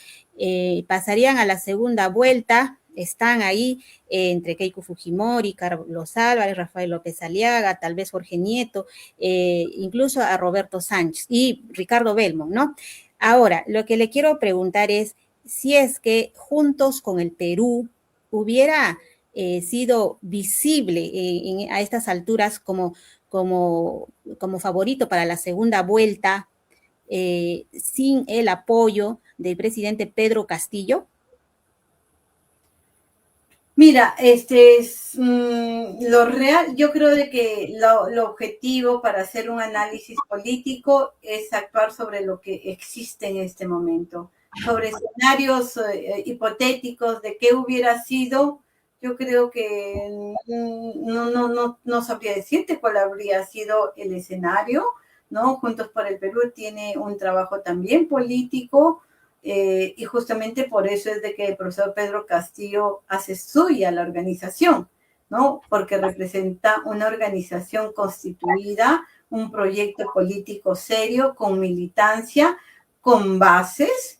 pasarían a la segunda vuelta. Están ahí entre Keiko Fujimori, Carlos Álvarez, Rafael López Aliaga, tal vez Jorge Nieto, incluso a Roberto Sánchez y Ricardo Belmont, ¿no? Ahora, lo que le quiero preguntar es si es que Juntos con el Perú hubiera sido visible a estas alturas como favorito para la segunda vuelta, sin el apoyo del presidente Pedro Castillo?
Mira, lo real, yo creo de que lo objetivo para hacer un análisis político es actuar sobre lo que existe en este momento, sobre escenarios hipotéticos de qué hubiera sido. Yo creo que no sabría decirte cuál habría sido el escenario, ¿no? Juntos por el Perú tiene un trabajo también político. Y justamente por eso es de que el profesor Pedro Castillo hace suya la organización, ¿no? Porque representa una organización constituida, un proyecto político serio, con militancia, con bases,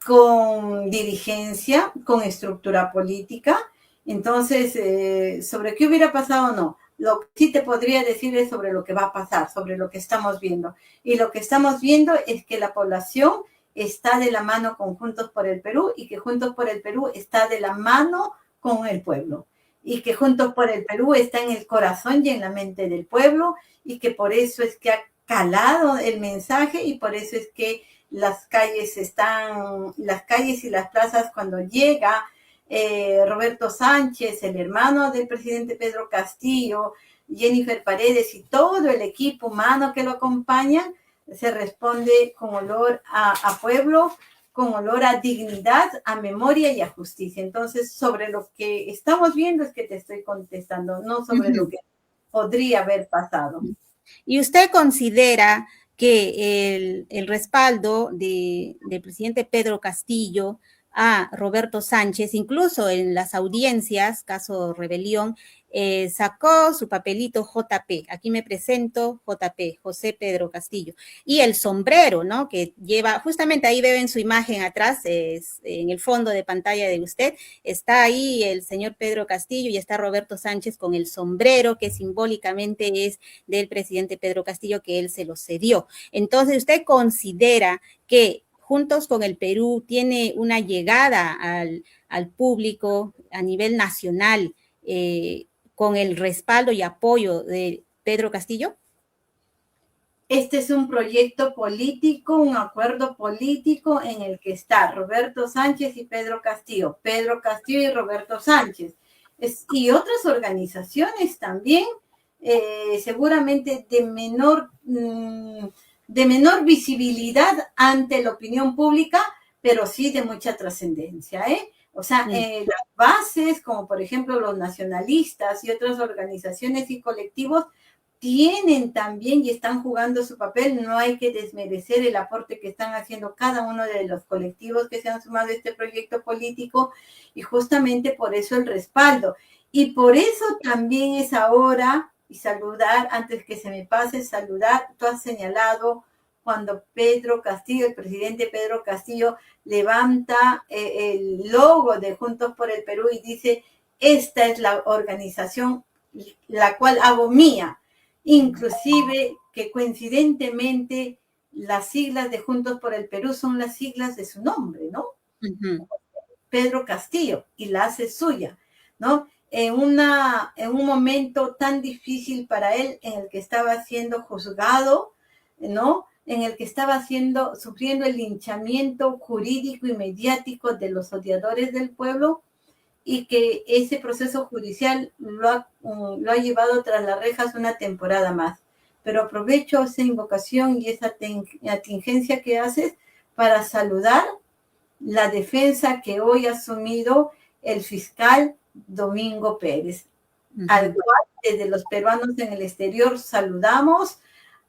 con dirigencia, con estructura política. Entonces, sobre qué hubiera pasado, no. Lo que sí te podría decir es sobre lo que va a pasar, sobre lo que estamos viendo. Y lo que estamos viendo es que la población está de la mano con Juntos por el Perú y que Juntos por el Perú está de la mano con el pueblo y que Juntos por el Perú está en el corazón y en la mente del pueblo y que por eso es que ha calado el mensaje y por eso es que las calles y las plazas cuando llega Roberto Sánchez, el hermano del presidente Pedro Castillo, Jennifer Paredes y todo el equipo humano que lo acompaña, se responde con olor a pueblo, con olor a dignidad, a memoria y a justicia. Entonces, sobre lo que estamos viendo es que te estoy contestando, no sobre lo que podría haber pasado.
¿Y usted considera que el respaldo del presidente Pedro Castillo a Roberto Sánchez, incluso en las audiencias, caso Rebelión, sacó su papelito JP, aquí me presento, JP, José Pedro Castillo, y el sombrero, ¿no? Que lleva, justamente ahí veo en su imagen atrás, en el fondo de pantalla de usted, está ahí el señor Pedro Castillo y está Roberto Sánchez con el sombrero que simbólicamente es del presidente Pedro Castillo, que él se lo cedió. Entonces, ¿usted considera que Juntos con el Perú tiene una llegada al público a nivel nacional con el respaldo y apoyo de Pedro Castillo?
Este es un proyecto político, un acuerdo político en el que está Roberto Sánchez y Pedro Castillo y Roberto Sánchez. Y otras organizaciones también, seguramente de menor visibilidad ante la opinión pública, pero sí de mucha trascendencia, ¿eh? O sea, las bases, como por ejemplo los nacionalistas y otras organizaciones y colectivos, tienen también y están jugando su papel. No hay que desmerecer el aporte que están haciendo cada uno de los colectivos que se han sumado a este proyecto político y justamente por eso el respaldo. Y por eso también es ahora, y saludar, antes que se me pase, saludar, tú has señalado cuando Pedro Castillo, el presidente Pedro Castillo, levanta el logo de Juntos por el Perú y dice, esta es la organización la cual hago mía. Inclusive que coincidentemente las siglas de Juntos por el Perú son las siglas de su nombre, ¿no? Pedro Castillo, y la hace suya, ¿no? En un momento tan difícil para él, en el que estaba siendo juzgado, ¿no? En el que estaba sufriendo el linchamiento jurídico y mediático de los odiadores del pueblo, y que ese proceso judicial lo ha llevado tras las rejas una temporada más. Pero aprovecho esa invocación y esa atingencia que haces para saludar la defensa que hoy ha asumido el fiscal Domingo Pérez, al cual desde los peruanos en el exterior saludamos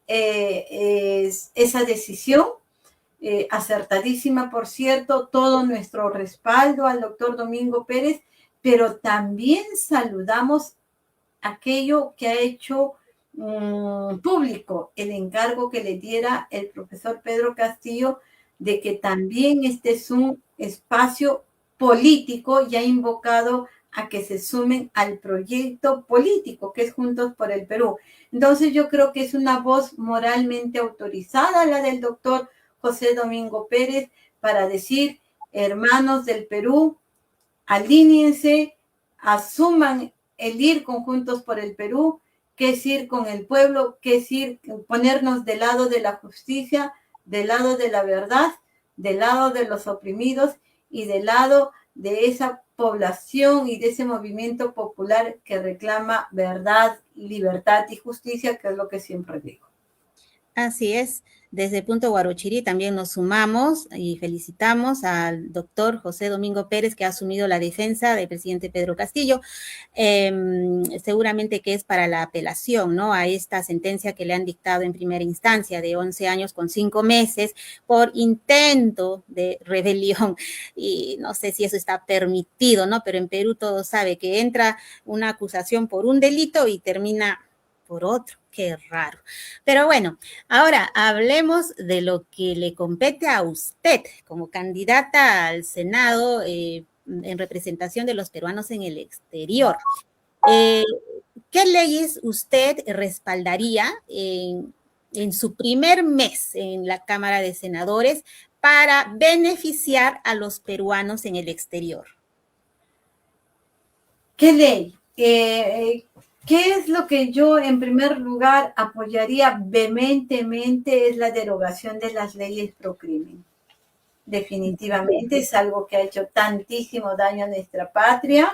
esa decisión. Acertadísima, por cierto, todo nuestro respaldo al doctor Domingo Pérez, pero también saludamos aquello que ha hecho público, el encargo que le diera el profesor Pedro Castillo de que también este es un espacio político y ha invocado a que se sumen al proyecto político que es Juntos por el Perú. Entonces yo creo que es una voz moralmente autorizada la del doctor José Domingo Pérez para decir, hermanos del Perú, alíñense asuman el ir conjuntos por el Perú, que es ir con el pueblo, que es ir, ponernos del lado de la justicia, del lado de la verdad, del lado de los oprimidos y del lado de esa población y de ese movimiento popular que reclama verdad, libertad y justicia, que es lo que siempre digo.
Así es. Desde Punto Guarochirí también nos sumamos y felicitamos al doctor José Domingo Pérez, que ha asumido la defensa del presidente Pedro Castillo. Seguramente que es para la apelación, ¿no? A esta sentencia que le han dictado en primera instancia de 11 años con 5 meses por intento de rebelión. Y no sé si eso está permitido, ¿no? Pero en Perú todo sabe que entra una acusación por un delito y termina por otro. Qué raro. Pero bueno, ahora hablemos de lo que le compete a usted como candidata al Senado en representación de los peruanos en el exterior. ¿Qué leyes usted respaldaría en su primer mes en la Cámara de Senadores para beneficiar a los peruanos en el exterior?
¿Qué ley? ¿Qué es lo que yo en primer lugar apoyaría vehementemente? Es la derogación de las leyes pro crimen. Definitivamente es algo que ha hecho tantísimo daño a nuestra patria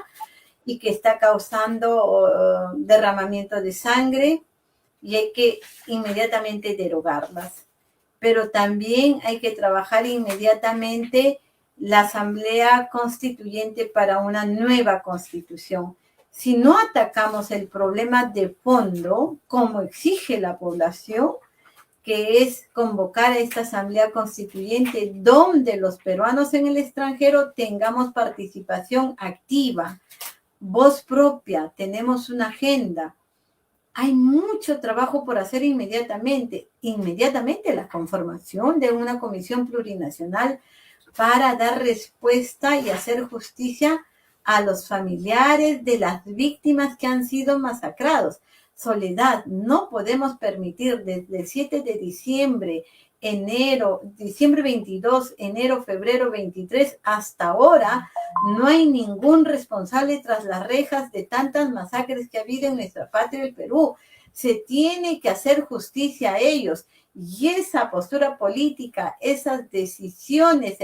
y que está causando derramamiento de sangre y hay que inmediatamente derogarlas. Pero también hay que trabajar inmediatamente la Asamblea Constituyente para una nueva constitución. Si no atacamos el problema de fondo, como exige la población, que es convocar a esta Asamblea Constituyente donde los peruanos en el extranjero tengamos participación activa, voz propia, tenemos una agenda. Hay mucho trabajo por hacer inmediatamente. Inmediatamente la conformación de una comisión plurinacional para dar respuesta y hacer justicia a los familiares de las víctimas que han sido masacrados. Soledad, no podemos permitir desde el 7 de diciembre, diciembre 22, enero, febrero 23, hasta ahora, no hay ningún responsable tras las rejas de tantas masacres que ha habido en nuestra patria, el Perú. Se tiene que hacer justicia a ellos. Y esa postura política, esas decisiones,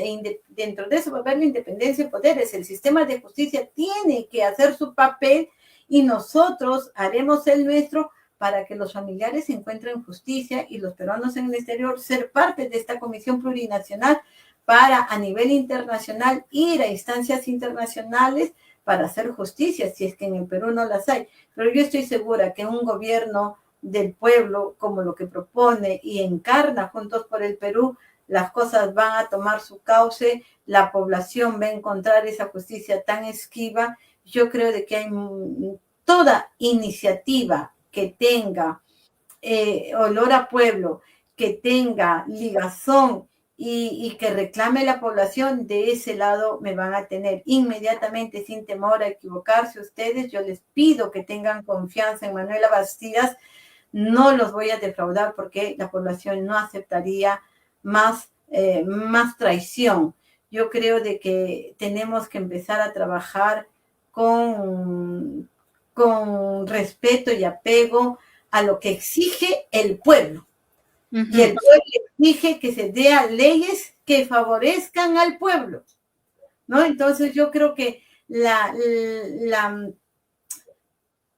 dentro de eso va a haber la independencia de poderes. El sistema de justicia tiene que hacer su papel y nosotros haremos el nuestro para que los familiares encuentren justicia y los peruanos en el exterior ser parte de esta comisión plurinacional para a nivel internacional ir a instancias internacionales para hacer justicia, si es que en el Perú no las hay. Pero yo estoy segura que un gobierno del pueblo, como lo que propone y encarna Juntos por el Perú, las cosas van a tomar su cauce, la población va a encontrar esa justicia tan esquiva. Yo creo de que hay toda iniciativa que tenga olor a pueblo, que tenga ligazón y que reclame la población, de ese lado me van a tener inmediatamente, sin temor a equivocarse ustedes. Yo les pido que tengan confianza en Manuela Bastidas. No los voy a defraudar porque la población no aceptaría más traición. Yo creo de que tenemos que empezar a trabajar con respeto y apego a lo que exige el pueblo. Uh-huh. Y el pueblo exige que se dé leyes que favorezcan al pueblo, ¿no? Entonces yo creo que la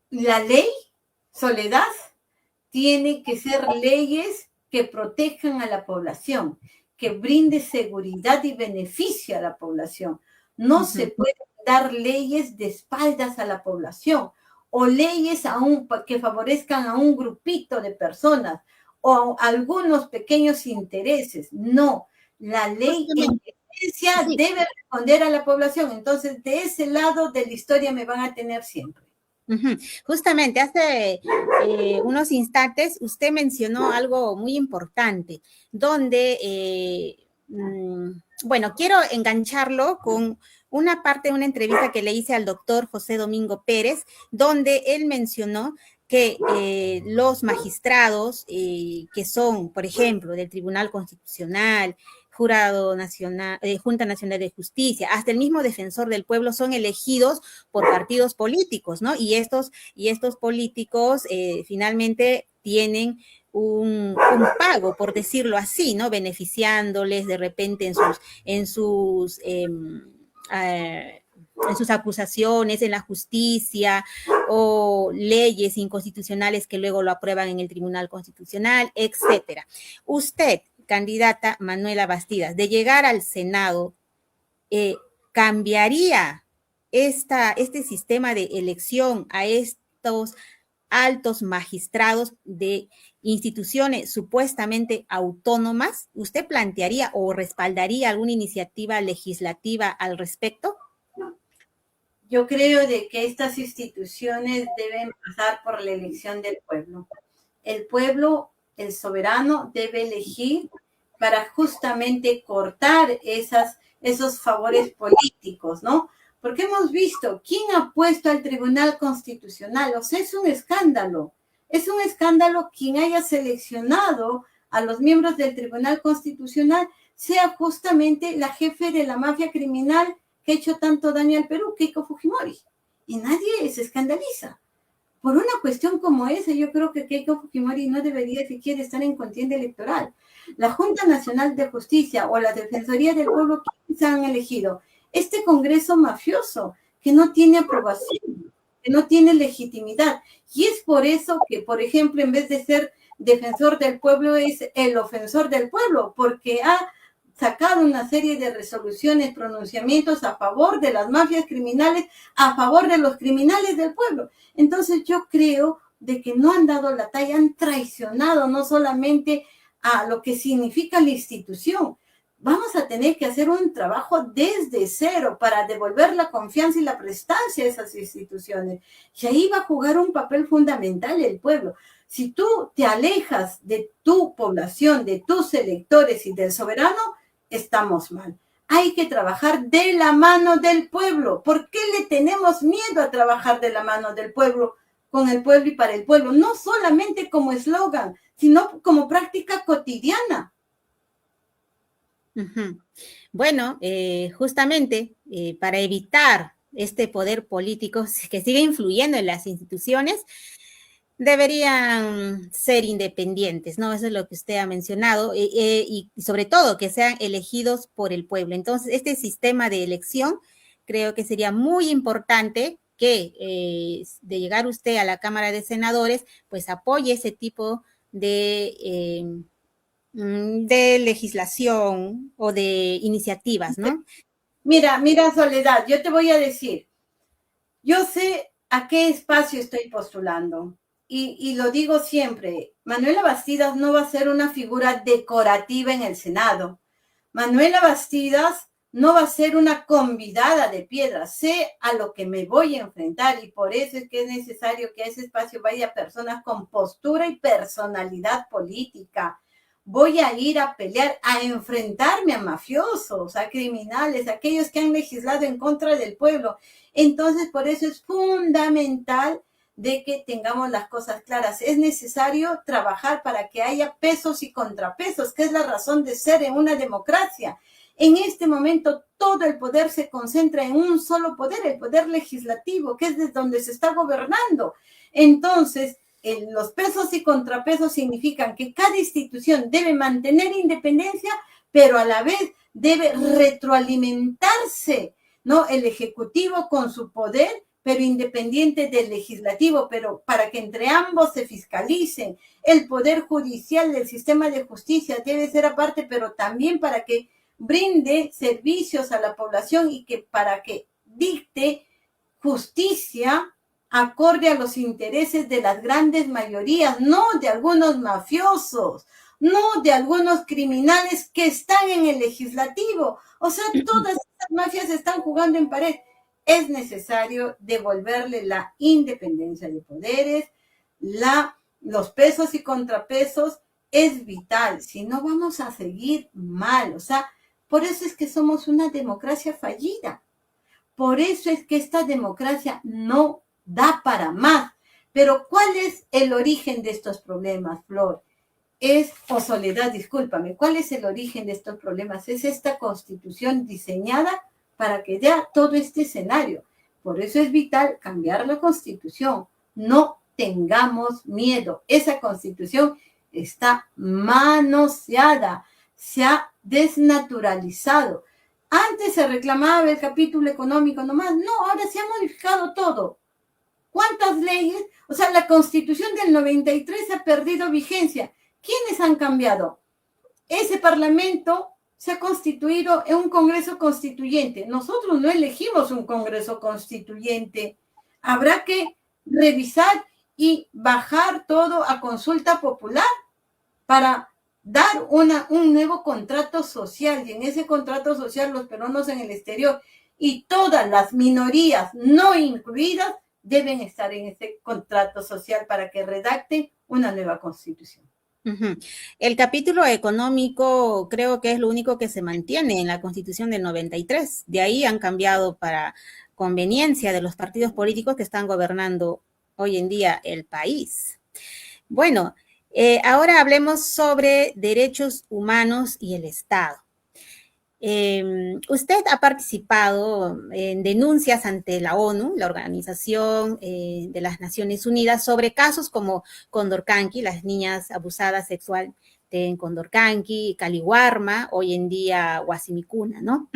ley, Soledad, tiene que ser leyes que protejan a la población, que brinde seguridad y beneficio a la población. No se pueden dar leyes de espaldas a la población o leyes que favorezcan a un grupito de personas o a algunos pequeños intereses. No, la ley en esencia debe responder a la población. Entonces, de ese lado de la historia me van a tener siempre.
Justamente hace unos instantes usted mencionó algo muy importante, donde, bueno, quiero engancharlo con una parte de una entrevista que le hice al doctor José Domingo Pérez, donde él mencionó que los magistrados que son, por ejemplo, del Tribunal Constitucional, Jurado Nacional, Junta Nacional de Justicia, hasta el mismo defensor del pueblo son elegidos por partidos políticos, ¿no? Y estos políticos finalmente tienen un pago, por decirlo así, ¿no? Beneficiándoles de repente en sus acusaciones en la justicia o leyes inconstitucionales que luego lo aprueban en el Tribunal Constitucional, etcétera. Usted, candidata Manuela Bastidas, de llegar al Senado, ¿cambiaría este sistema de elección a estos altos magistrados de instituciones supuestamente autónomas? ¿Usted plantearía o respaldaría alguna iniciativa legislativa al respecto?
Yo creo de que estas instituciones deben pasar por la elección del pueblo. El pueblo, el soberano, debe elegir para justamente cortar esos favores políticos, ¿no? Porque hemos visto quién ha puesto al Tribunal Constitucional. O sea, es un escándalo. Es un escándalo quien haya seleccionado a los miembros del Tribunal Constitucional sea justamente la jefe de la mafia criminal que ha hecho tanto daño al Perú, Keiko Fujimori. Y nadie se escandaliza. Por una cuestión como esa, yo creo que Keiko Fujimori no debería siquiera estar en contienda electoral. La Junta Nacional de Justicia o la Defensoría del Pueblo, ¿quiénes han elegido? Este Congreso mafioso, que no tiene aprobación, que no tiene legitimidad. Y es por eso que, por ejemplo, en vez de ser defensor del pueblo, es el ofensor del pueblo, porque ha sacado una serie de resoluciones, pronunciamientos a favor de las mafias criminales, a favor de los criminales del pueblo. Entonces yo creo de que no han dado la talla, han traicionado no solamente a lo que significa la institución. Vamos a tener que hacer un trabajo desde cero para devolver la confianza y la prestancia a esas instituciones. Y ahí va a jugar un papel fundamental el pueblo. Si tú te alejas de tu población, de tus electores y del soberano, estamos mal. Hay que trabajar de la mano del pueblo. ¿Por qué le tenemos miedo a trabajar de la mano del pueblo, con el pueblo y para el pueblo? No solamente como eslogan, sino como práctica cotidiana.
Bueno, justamente para evitar este poder político que sigue influyendo en las instituciones, deberían ser independientes, ¿no? Eso es lo que usted ha mencionado, y sobre todo que sean elegidos por el pueblo. Entonces, este sistema de elección creo que sería muy importante que de llegar usted a la Cámara de Senadores, pues apoye ese tipo de legislación o de iniciativas, ¿no?
Mira, Soledad, yo te voy a decir, yo sé a qué espacio estoy postulando. Y lo digo siempre, Manuela Bastidas no va a ser una figura decorativa en el Senado. Manuela Bastidas no va a ser una convidada de piedra. Sé a lo que me voy a enfrentar y por eso es que es necesario que a ese espacio vaya personas con postura y personalidad política. Voy a ir a pelear, a enfrentarme a mafiosos, a criminales, a aquellos que han legislado en contra del pueblo. Entonces, por eso es fundamental de que tengamos las cosas claras. Es necesario trabajar para que haya pesos y contrapesos, que es la razón de ser en una democracia. En este momento todo el poder se concentra en un solo poder, el poder legislativo, que es desde donde se está gobernando. Entonces, los pesos y contrapesos significan que cada institución debe mantener independencia, pero a la vez debe retroalimentarse, ¿no? El Ejecutivo con su poder, pero independiente del legislativo, pero para que entre ambos se fiscalicen. El Poder Judicial del sistema de justicia debe ser aparte, pero también para que brinde servicios a la población y que para que dicte justicia acorde a los intereses de las grandes mayorías, no de algunos mafiosos, no de algunos criminales que están en el legislativo. O sea, todas estas mafias están jugando en pared. Es necesario devolverle la independencia de poderes, los pesos y contrapesos, es vital, si no vamos a seguir mal. O sea, por eso es que somos una democracia fallida. Por eso es que esta democracia no da para más. Pero ¿cuál es el origen de estos problemas, Flor? Soledad, discúlpame, ¿cuál es el origen de estos problemas? Es esta Constitución diseñada para que dé todo este escenario. Por eso es vital cambiar la Constitución. No tengamos miedo. Esa Constitución está manoseada, se ha desnaturalizado. Antes se reclamaba el capítulo económico nomás. No, ahora se ha modificado todo. ¿Cuántas leyes? O sea, la Constitución del 93 ha perdido vigencia. ¿Quiénes han cambiado? Ese Parlamento se ha constituido en un Congreso Constituyente. Nosotros no elegimos un Congreso Constituyente. Habrá que revisar y bajar todo a consulta popular para dar un nuevo contrato social. Y en ese contrato social los peruanos en el exterior y todas las minorías no incluidas deben estar en ese contrato social para que redacten una nueva Constitución.
El capítulo económico creo que es lo único que se mantiene en la Constitución del 93. De ahí han cambiado para conveniencia de los partidos políticos que están gobernando hoy en día el país. Bueno, ahora hablemos sobre derechos humanos y el Estado. Usted ha participado en denuncias ante la ONU, la Organización de las Naciones Unidas, sobre casos como Condorcanqui, las niñas abusadas sexualmente en Condorcanqui, Caliwarma, hoy en día Huasimicuna, ¿no?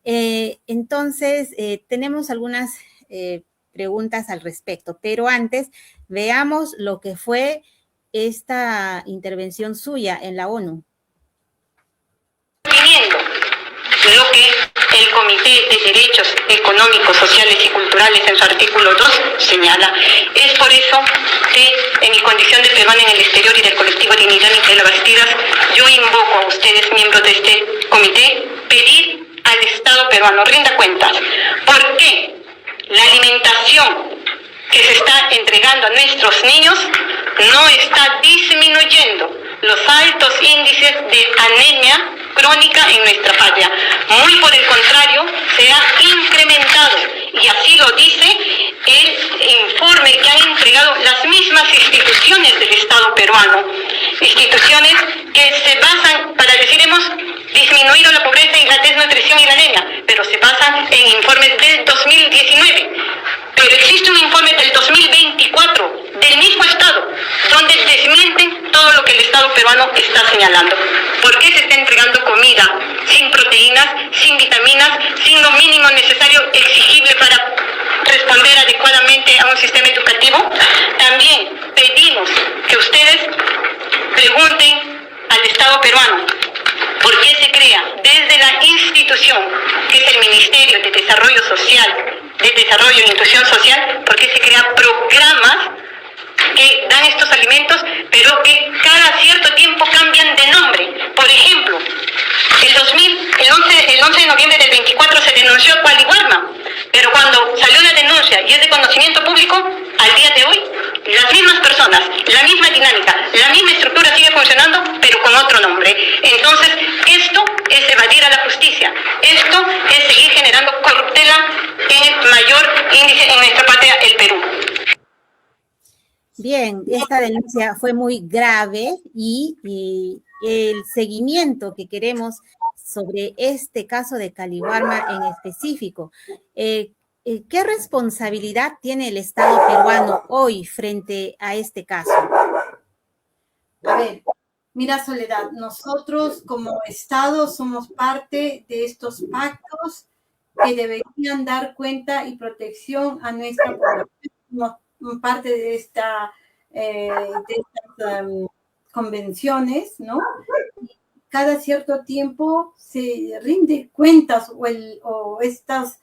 Entonces, tenemos algunas preguntas al respecto, pero antes veamos lo que fue esta intervención suya en la ONU.
Lo que el Comité de Derechos Económicos, Sociales y Culturales en su artículo 2 señala. Es por eso que en mi condición de peruana en el exterior y del colectivo Dignidad Micaela Bastidas, yo invoco a ustedes, miembros de este comité, pedir al Estado peruano rinda cuentas. ¿Por qué la alimentación que se está entregando a nuestros niños no está disminuyendo los altos índices de anemia crónica en nuestra patria? Muy por el contrario, se ha incrementado, y así lo dice el informe que han entregado las mismas instituciones del Estado peruano, instituciones que se basan, para decir hemos disminuido la pobreza y la desnutrición y la anemia, pero se basan en informes del 2019. Pero existe un informe del 2024 del mismo Estado, donde desmienten todo lo que el Estado peruano está señalando. ¿Por qué se está entregando comida sin proteínas, sin vitaminas, sin lo mínimo necesario exigible para responder adecuadamente a un sistema educativo? También pedimos que ustedes pregunten al Estado peruano por qué se crea desde la institución, que es el Ministerio de Desarrollo Social, de Desarrollo e Inclusión Social, por qué se crean programas que dan estos alimentos, pero que cada cierto tiempo cambian de nombre. Por ejemplo, el 11 de noviembre del 24 se denunció a Caliwarma, pero cuando salió la denuncia y es de conocimiento público, al día de hoy, las mismas personas, la misma dinámica, la misma estructura sigue funcionando, pero con otro nombre. Entonces, esto es evadir a la justicia. Esto es seguir generando corruptela en el mayor índice en nuestra patria, el Perú.
Bien, esta denuncia fue muy grave y el seguimiento que queremos sobre este caso de Caliwarma en específico. ¿Qué responsabilidad tiene el Estado peruano hoy frente a este caso?
A ver, mira, Soledad, nosotros como Estado somos parte de estos pactos que deberían dar cuenta y protección a nuestra población. Parte de estas convenciones, ¿no? Cada cierto tiempo se rinde cuentas o estas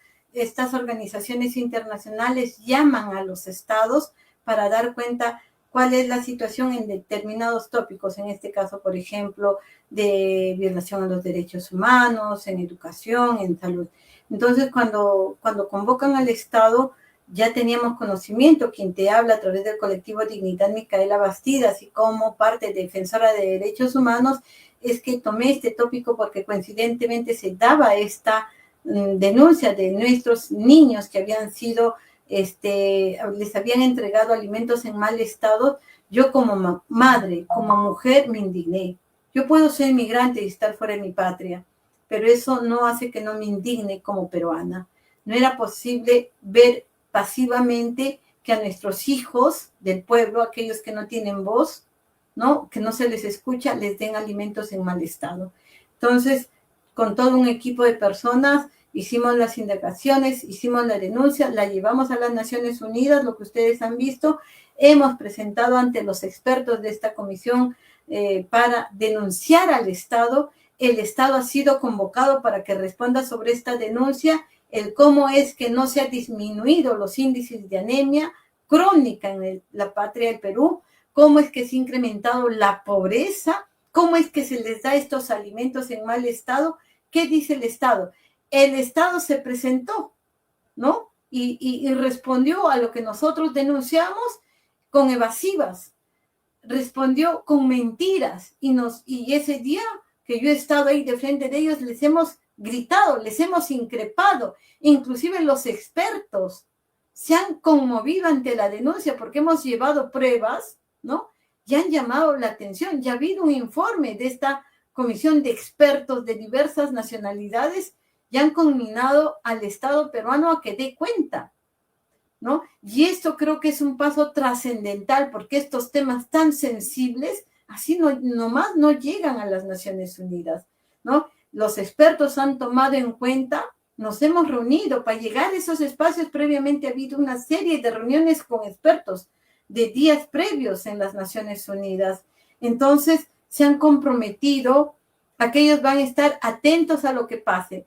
organizaciones internacionales llaman a los estados para dar cuenta cuál es la situación en determinados tópicos, en este caso, por ejemplo, de violación a los derechos humanos, en educación, en salud. Entonces, cuando convocan al Estado, ya teníamos conocimiento, quien te habla a través del colectivo Dignidad Micaela Bastidas y como parte defensora de derechos humanos, es que tomé este tópico porque coincidentemente se daba esta denuncia de nuestros niños que habían sido les habían entregado alimentos en mal estado, yo como madre, como mujer, me indigné. Yo puedo ser migrante y estar fuera de mi patria, pero eso no hace que no me indigne como peruana. No era posible ver pasivamente que a nuestros hijos del pueblo, aquellos que no tienen voz, ¿no?, que no se les escucha, les den alimentos en mal estado. Entonces, con todo un equipo de personas, hicimos las indagaciones, hicimos la denuncia, la llevamos a las Naciones Unidas, lo que ustedes han visto. Hemos presentado ante los expertos de esta comisión para denunciar al Estado. El Estado ha sido convocado para que responda sobre esta denuncia, el cómo es que no se han disminuido los índices de anemia crónica en la patria del Perú, cómo es que se ha incrementado la pobreza, cómo es que se les da estos alimentos en mal estado. ¿Qué dice el Estado? El Estado se presentó, ¿no? Y respondió a lo que nosotros denunciamos con evasivas, respondió con mentiras, y ese día que yo he estado ahí de frente de ellos, les hemos gritado, les hemos increpado, inclusive los expertos se han conmovido ante la denuncia porque hemos llevado pruebas, ¿no? Y han llamado la atención. Ya ha habido un informe de esta comisión de expertos de diversas nacionalidades y han conminado al Estado peruano a que dé cuenta, ¿no? Y esto creo que es un paso trascendental porque estos temas tan sensibles así nomás no llegan a las Naciones Unidas, ¿no? Los expertos han tomado en cuenta, nos hemos reunido para llegar a esos espacios. Previamente ha habido una serie de reuniones con expertos de días previos en las Naciones Unidas. Entonces se han comprometido a que ellos van a estar atentos a lo que pase.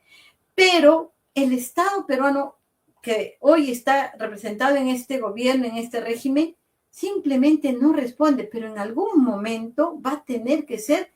Pero el Estado peruano, que hoy está representado en este gobierno, en este régimen, simplemente no responde, pero en algún momento va a tener que ser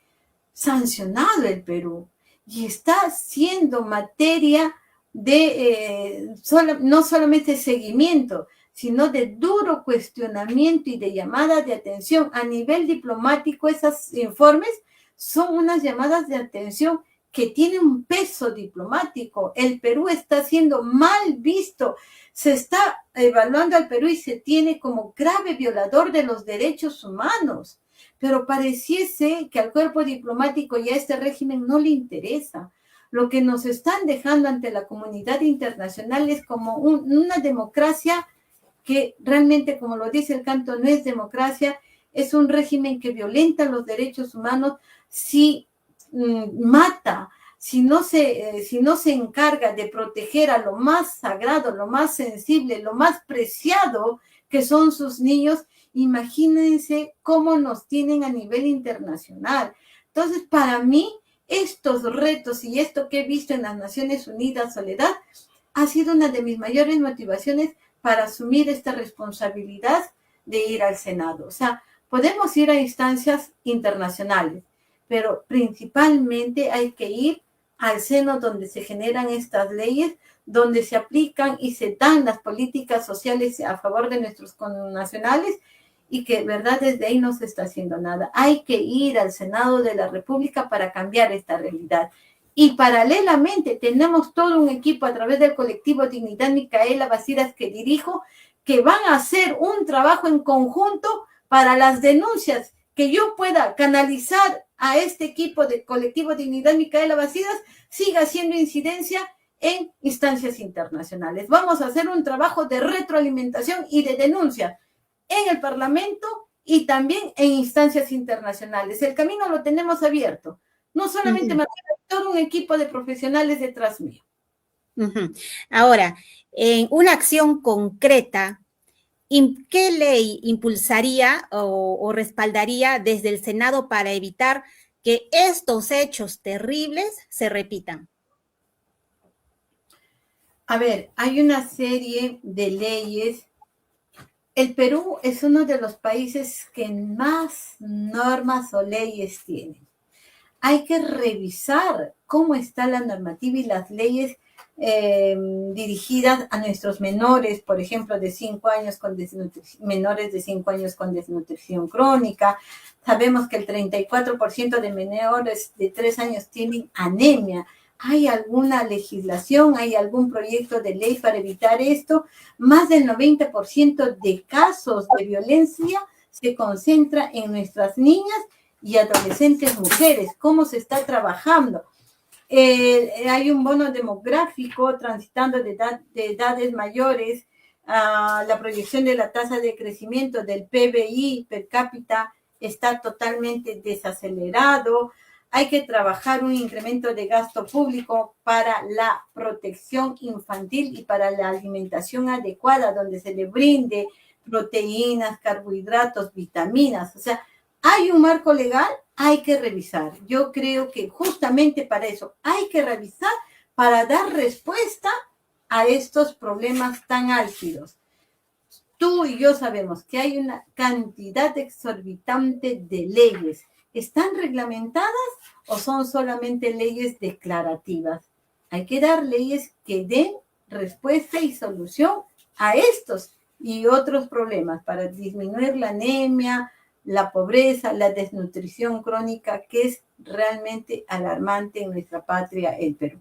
sancionado el Perú. Y está siendo materia de no solamente seguimiento, sino de duro cuestionamiento y de llamada de atención. A nivel diplomático, esos informes son unas llamadas de atención que tienen un peso diplomático. El Perú está siendo mal visto, se está evaluando al Perú y se tiene como grave violador de los derechos humanos. Pero pareciese que al cuerpo diplomático y a este régimen no le interesa. Lo que nos están dejando ante la comunidad internacional es como una democracia que realmente, como lo dice el canto, no es democracia, es un régimen que violenta los derechos humanos, si mata, si no se encarga de proteger a lo más sagrado, lo más sensible, lo más preciado que son sus niños. Imagínense cómo nos tienen a nivel internacional. Entonces, para mí, estos retos y esto que he visto en las Naciones Unidas, Soledad, ha sido una de mis mayores motivaciones para asumir esta responsabilidad de ir al Senado. O sea, podemos ir a instancias internacionales, pero principalmente hay que ir al seno donde se generan estas leyes, donde se aplican y se dan las políticas sociales a favor de nuestros connacionales, y que, verdad, desde ahí no se está haciendo nada. Hay que ir al Senado de la República para cambiar esta realidad. Y paralelamente tenemos todo un equipo a través del colectivo Dignidad Micaela Bacidas que dirijo, que van a hacer un trabajo en conjunto para las denuncias que yo pueda canalizar a este equipo de colectivo Dignidad Micaela Bacidas, siga haciendo incidencia en instancias internacionales. Vamos a hacer un trabajo de retroalimentación y de denuncia en el Parlamento y también en instancias internacionales. El camino lo tenemos abierto. No solamente María, todo un equipo de profesionales detrás mío.
Ahora, en una acción concreta, ¿qué ley impulsaría o respaldaría desde el Senado para evitar que estos hechos terribles se repitan?
A ver, hay una serie de leyes. El Perú es uno de los países que más normas o leyes tiene. Hay que revisar cómo está la normativa y las leyes dirigidas a nuestros menores, por ejemplo, de 5 años con menores de 5 años con desnutrición crónica. Sabemos que el 34% de menores de 3 años tienen anemia. ¿Hay alguna legislación, hay algún proyecto de ley para evitar esto? Más del 90% de casos de violencia se concentra en nuestras niñas y adolescentes mujeres. ¿Cómo se está trabajando? Hay un bono demográfico transitando de edades mayores. La proyección de la tasa de crecimiento del PBI per cápita está totalmente desacelerado. Hay que trabajar un incremento de gasto público para la protección infantil y para la alimentación adecuada, donde se le brinde proteínas, carbohidratos, vitaminas. O sea, hay un marco legal, hay que revisar. Yo creo que justamente para eso hay que revisar, para dar respuesta a estos problemas tan álgidos. Tú y yo sabemos que hay una cantidad exorbitante de leyes. ¿Están reglamentadas o son solamente leyes declarativas? Hay que dar leyes que den respuesta y solución a estos y otros problemas para disminuir la anemia, la pobreza, la desnutrición crónica, que es realmente alarmante en nuestra patria, el Perú.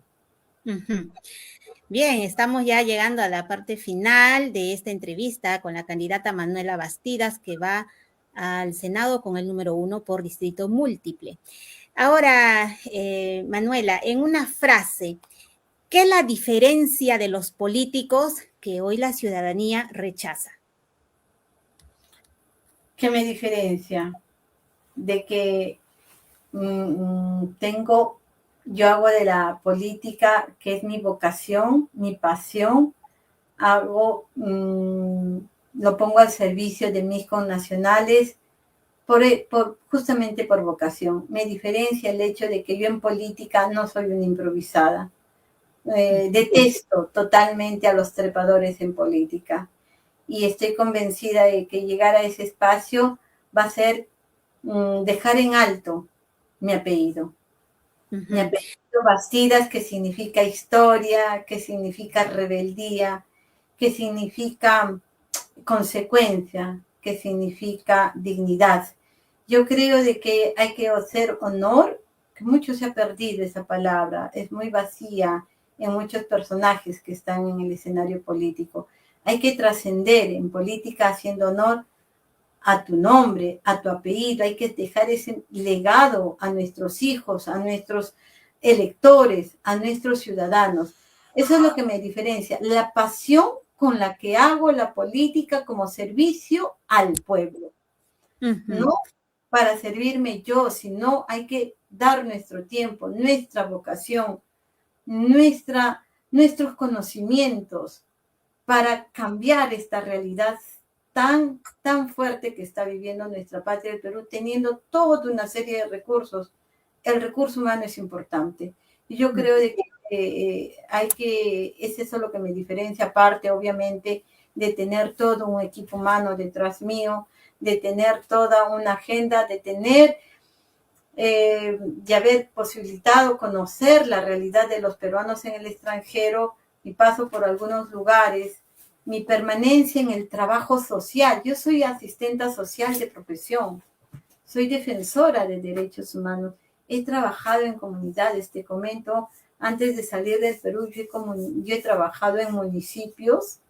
Uh-huh. Bien, estamos ya llegando a la parte final de esta entrevista con la candidata Manuela Bastidas, que va al Senado con el número 1 por distrito múltiple. Ahora, Manuela, en una frase, ¿qué es la diferencia de los políticos que hoy la ciudadanía rechaza?
¿Qué me diferencia? De que yo hago de la política, que es mi vocación, mi pasión, lo pongo al servicio de mis connacionales, justamente por vocación. Me diferencia el hecho de que yo en política no soy una improvisada. Detesto totalmente a los trepadores en política y estoy convencida de que llegar a ese espacio va a ser dejar en alto mi apellido. Uh-huh. Mi apellido Bastidas, que significa historia, que significa rebeldía, que significa consecuencia, que significa dignidad. Yo creo de que hay que hacer honor, que mucho se ha perdido esa palabra, es muy vacía en muchos personajes que están en el escenario político. Hay que trascender en política haciendo honor a tu nombre, a tu apellido. Hay que dejar ese legado a nuestros hijos, a nuestros electores, a nuestros ciudadanos. Eso es lo que me diferencia, la pasión con la que hago la política como servicio al pueblo. Uh-huh. No para servirme yo, sino hay que dar nuestro tiempo, nuestra vocación, nuestros conocimientos para cambiar esta realidad tan fuerte que está viviendo nuestra patria del Perú, teniendo toda una serie de recursos. El recurso humano es importante. Y yo creo de que es eso lo que me diferencia, aparte, obviamente, de tener todo un equipo humano detrás mío, de tener toda una agenda, de tener, de haber posibilitado conocer la realidad de los peruanos en el extranjero, mi paso por algunos lugares, mi permanencia en el trabajo social. Yo soy asistenta social de profesión, soy defensora de derechos humanos, he trabajado en comunidades, te comento, antes de salir del Perú, yo he trabajado en municipios,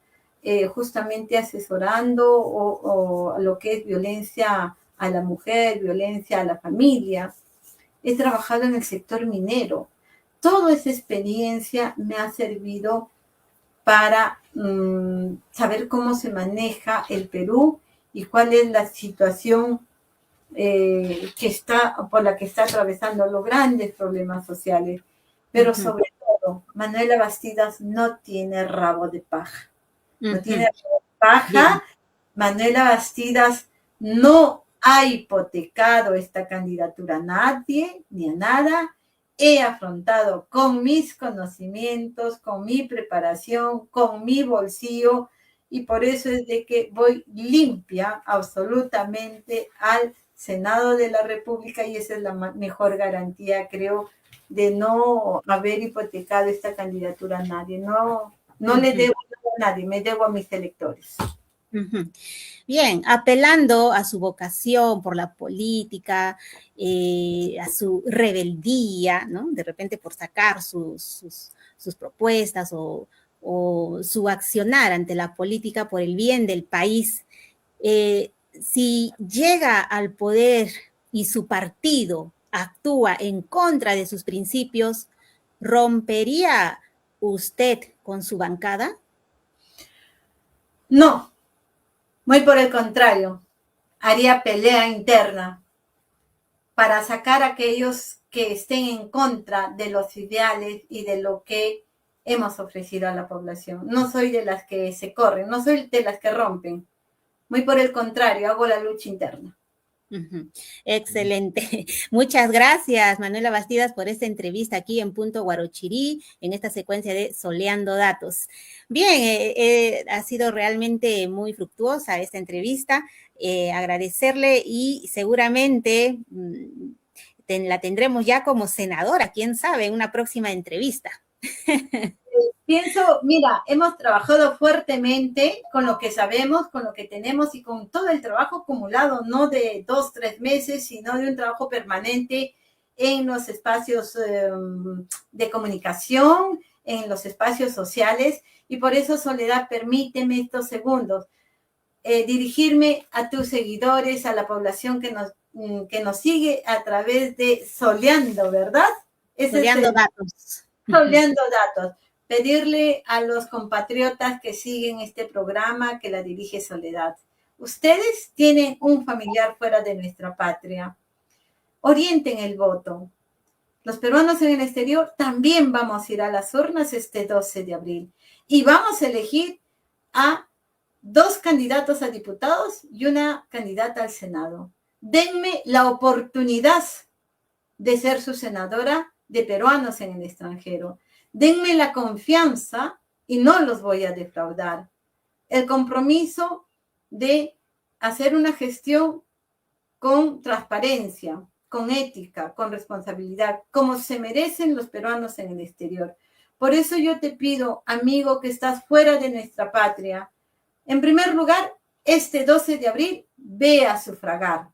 justamente asesorando o lo que es violencia a la mujer, violencia a la familia. He trabajado en el sector minero. Toda esa experiencia me ha servido para saber cómo se maneja el Perú y cuál es la situación por la que está atravesando los grandes problemas sociales. Pero uh-huh. Sobre todo, Manuela Bastidas no tiene rabo de paja. No tiene rabo de paja. Bien. Manuela Bastidas no ha hipotecado esta candidatura a nadie ni a nada. He afrontado con mis conocimientos, con mi preparación, con mi bolsillo, y por eso es de que voy limpia absolutamente al Senado de la República, y esa es la mejor garantía, creo, de no haber hipotecado esta candidatura a nadie. No le debo a nadie, me debo a mis electores.
Ujú. Bien, apelando a su vocación por la política, a su rebeldía, ¿no? De repente por sacar sus propuestas o su accionar ante la política por el bien del país. Si llega al poder y su partido actúa en contra de sus principios, ¿rompería usted con su bancada?
No, muy por el contrario, haría pelea interna para sacar a aquellos que estén en contra de los ideales y de lo que hemos ofrecido a la población. No soy de las que se corren, no soy de las que rompen. Muy por el contrario, hago la lucha interna.
Uh-huh. Excelente. Muchas gracias, Manuela Bastidas, por esta entrevista aquí en Punto Guarochirí, en esta secuencia de Soleando Datos. Bien, ha sido realmente muy fructuosa esta entrevista. Agradecerle y seguramente la tendremos ya como senadora, quién sabe, en una próxima entrevista.
Pienso, mira, hemos trabajado fuertemente con lo que sabemos, con lo que tenemos y con todo el trabajo acumulado, no de 2, 3 meses, sino de un trabajo permanente en los espacios de comunicación, en los espacios sociales. Y por eso, Soledad, permíteme estos segundos dirigirme a tus seguidores, a la población que nos sigue a través de Soleando, ¿verdad?
Soleando Datos.
Soleando Datos. Pedirle a los compatriotas que siguen este programa que la dirige Soledad. Ustedes tienen un familiar fuera de nuestra patria. Orienten el voto. Los peruanos en el exterior también vamos a ir a las urnas este 12 de abril y vamos a elegir a 2 candidatos a diputados y una candidata al Senado. Denme la oportunidad de ser su senadora de peruanos en el extranjero. Denme la confianza y no los voy a defraudar. El compromiso de hacer una gestión con transparencia, con ética, con responsabilidad, como se merecen los peruanos en el exterior. Por eso yo te pido, amigo que estás fuera de nuestra patria, en primer lugar, este 12 de abril, ve a sufragar.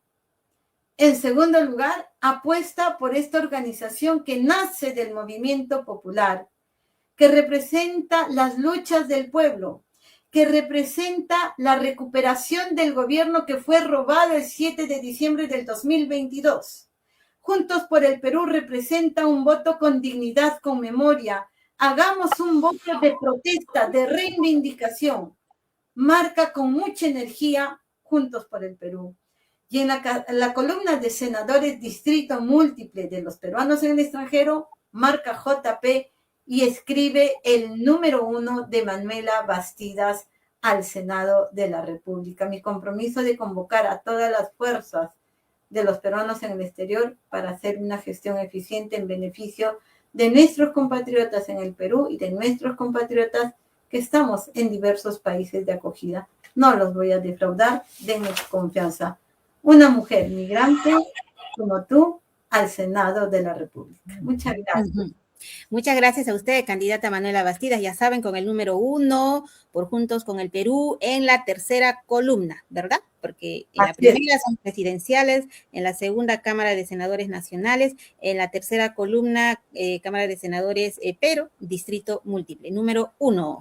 En segundo lugar, apuesta por esta organización que nace del movimiento popular, que representa las luchas del pueblo, que representa la recuperación del gobierno que fue robado el 7 de diciembre del 2022. Juntos por el Perú representa un voto con dignidad, con memoria. Hagamos un voto de protesta, de reivindicación. Marca con mucha energía Juntos por el Perú. Y en la columna de senadores distrito múltiple de los peruanos en el extranjero, marca JP y escribe el número 1 de Manuela Bastidas al Senado de la República. Mi compromiso de convocar a todas las fuerzas de los peruanos en el exterior para hacer una gestión eficiente en beneficio de nuestros compatriotas en el Perú y de nuestros compatriotas que estamos en diversos países de acogida. No los voy a defraudar, denme su confianza. Una mujer migrante como tú al Senado de la República. Muchas gracias.
Uh-huh. Muchas gracias a usted, candidata Manuela Bastidas, ya saben, con el número 1 por Juntos con el Perú en la tercera columna, ¿verdad? Porque en la primera son presidenciales, en la segunda Cámara de Senadores Nacionales, en la tercera columna Cámara de Senadores, pero distrito múltiple, número 1.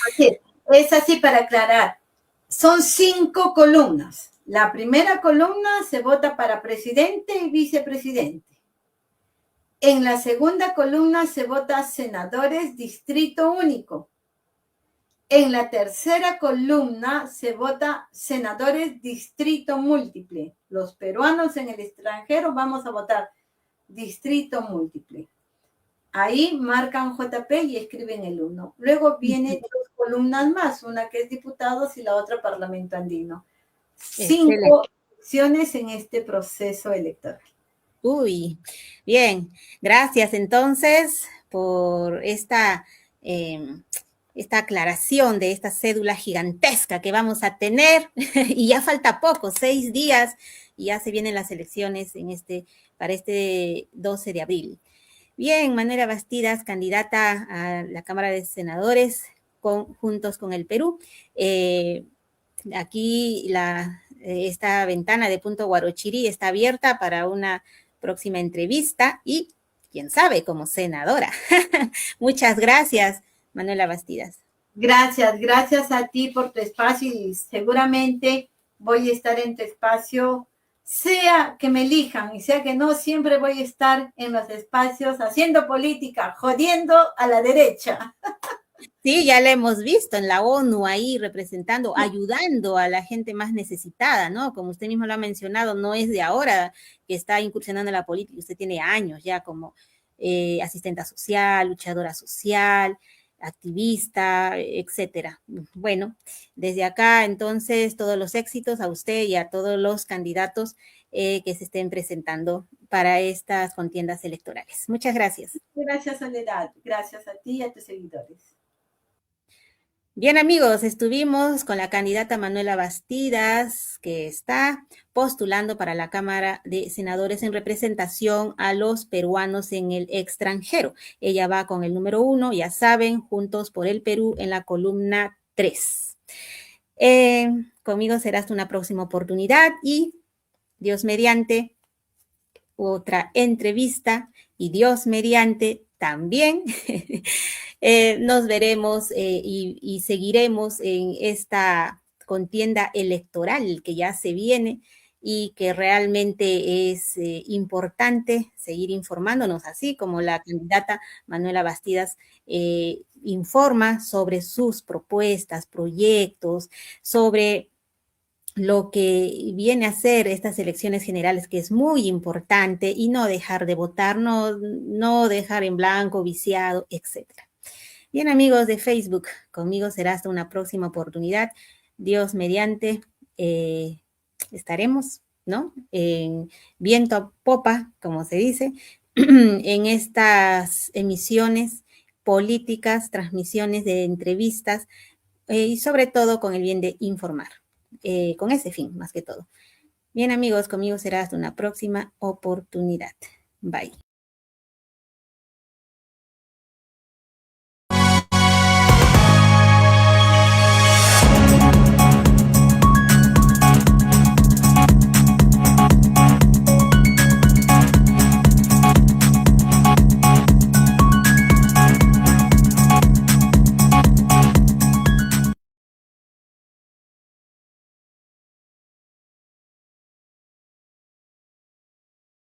Así es así para aclarar, son 5 columnas. La primera columna se vota para presidente y vicepresidente. En la segunda columna se vota senadores distrito único. En la tercera columna se vota senadores distrito múltiple. Los peruanos en el extranjero vamos a votar distrito múltiple. Ahí marcan JP y escriben el 1. Luego vienen 2 columnas más, una que es diputados y la otra Parlamento Andino. 5 secciones en este proceso electoral.
Uy, bien, gracias entonces por esta aclaración de esta cédula gigantesca que vamos a tener y ya falta poco, 6 días y ya se vienen las elecciones para este 12 de abril. Bien, Manuela Bastidas, candidata a la Cámara de Senadores Juntos con el Perú. aquí esta ventana de Punto Guarochirí está abierta para una próxima entrevista y, quién sabe, como senadora. Muchas gracias, Manuela Bastidas.
Gracias a ti por tu espacio y seguramente voy a estar en tu espacio, sea que me elijan y sea que no, siempre voy a estar en los espacios haciendo política, jodiendo a la derecha.
Sí, ya la hemos visto en la ONU ahí representando, ayudando a la gente más necesitada, ¿no? Como usted mismo lo ha mencionado, no es de ahora que está incursionando en la política, usted tiene años ya como asistenta social, luchadora social, activista, etcétera. Bueno, desde acá entonces todos los éxitos a usted y a todos los candidatos que se estén presentando para estas contiendas electorales. Muchas gracias.
Gracias, Soledad. Gracias a ti y a tus seguidores.
Bien, amigos, estuvimos con la candidata Manuela Bastidas, que está postulando para la Cámara de Senadores en representación a los peruanos en el extranjero. Ella va con el número 1, ya saben, Juntos por el Perú en la columna 3. Conmigo será hasta una próxima oportunidad y Dios mediante otra entrevista y Dios mediante también nos veremos y seguiremos en esta contienda electoral que ya se viene y que realmente es importante seguir informándonos, así como la candidata Manuela Bastidas informa sobre sus propuestas, proyectos, sobre lo que viene a ser estas elecciones generales, que es muy importante, y no dejar de votar, no dejar en blanco, viciado, etcétera. Bien, amigos de Facebook, conmigo será hasta una próxima oportunidad. Dios mediante, estaremos, ¿no? En viento a popa, como se dice, en estas emisiones políticas, transmisiones de entrevistas, y sobre todo con el bien de informar. Con ese fin, más que todo. Bien, amigos, conmigo será hasta una próxima oportunidad. Bye.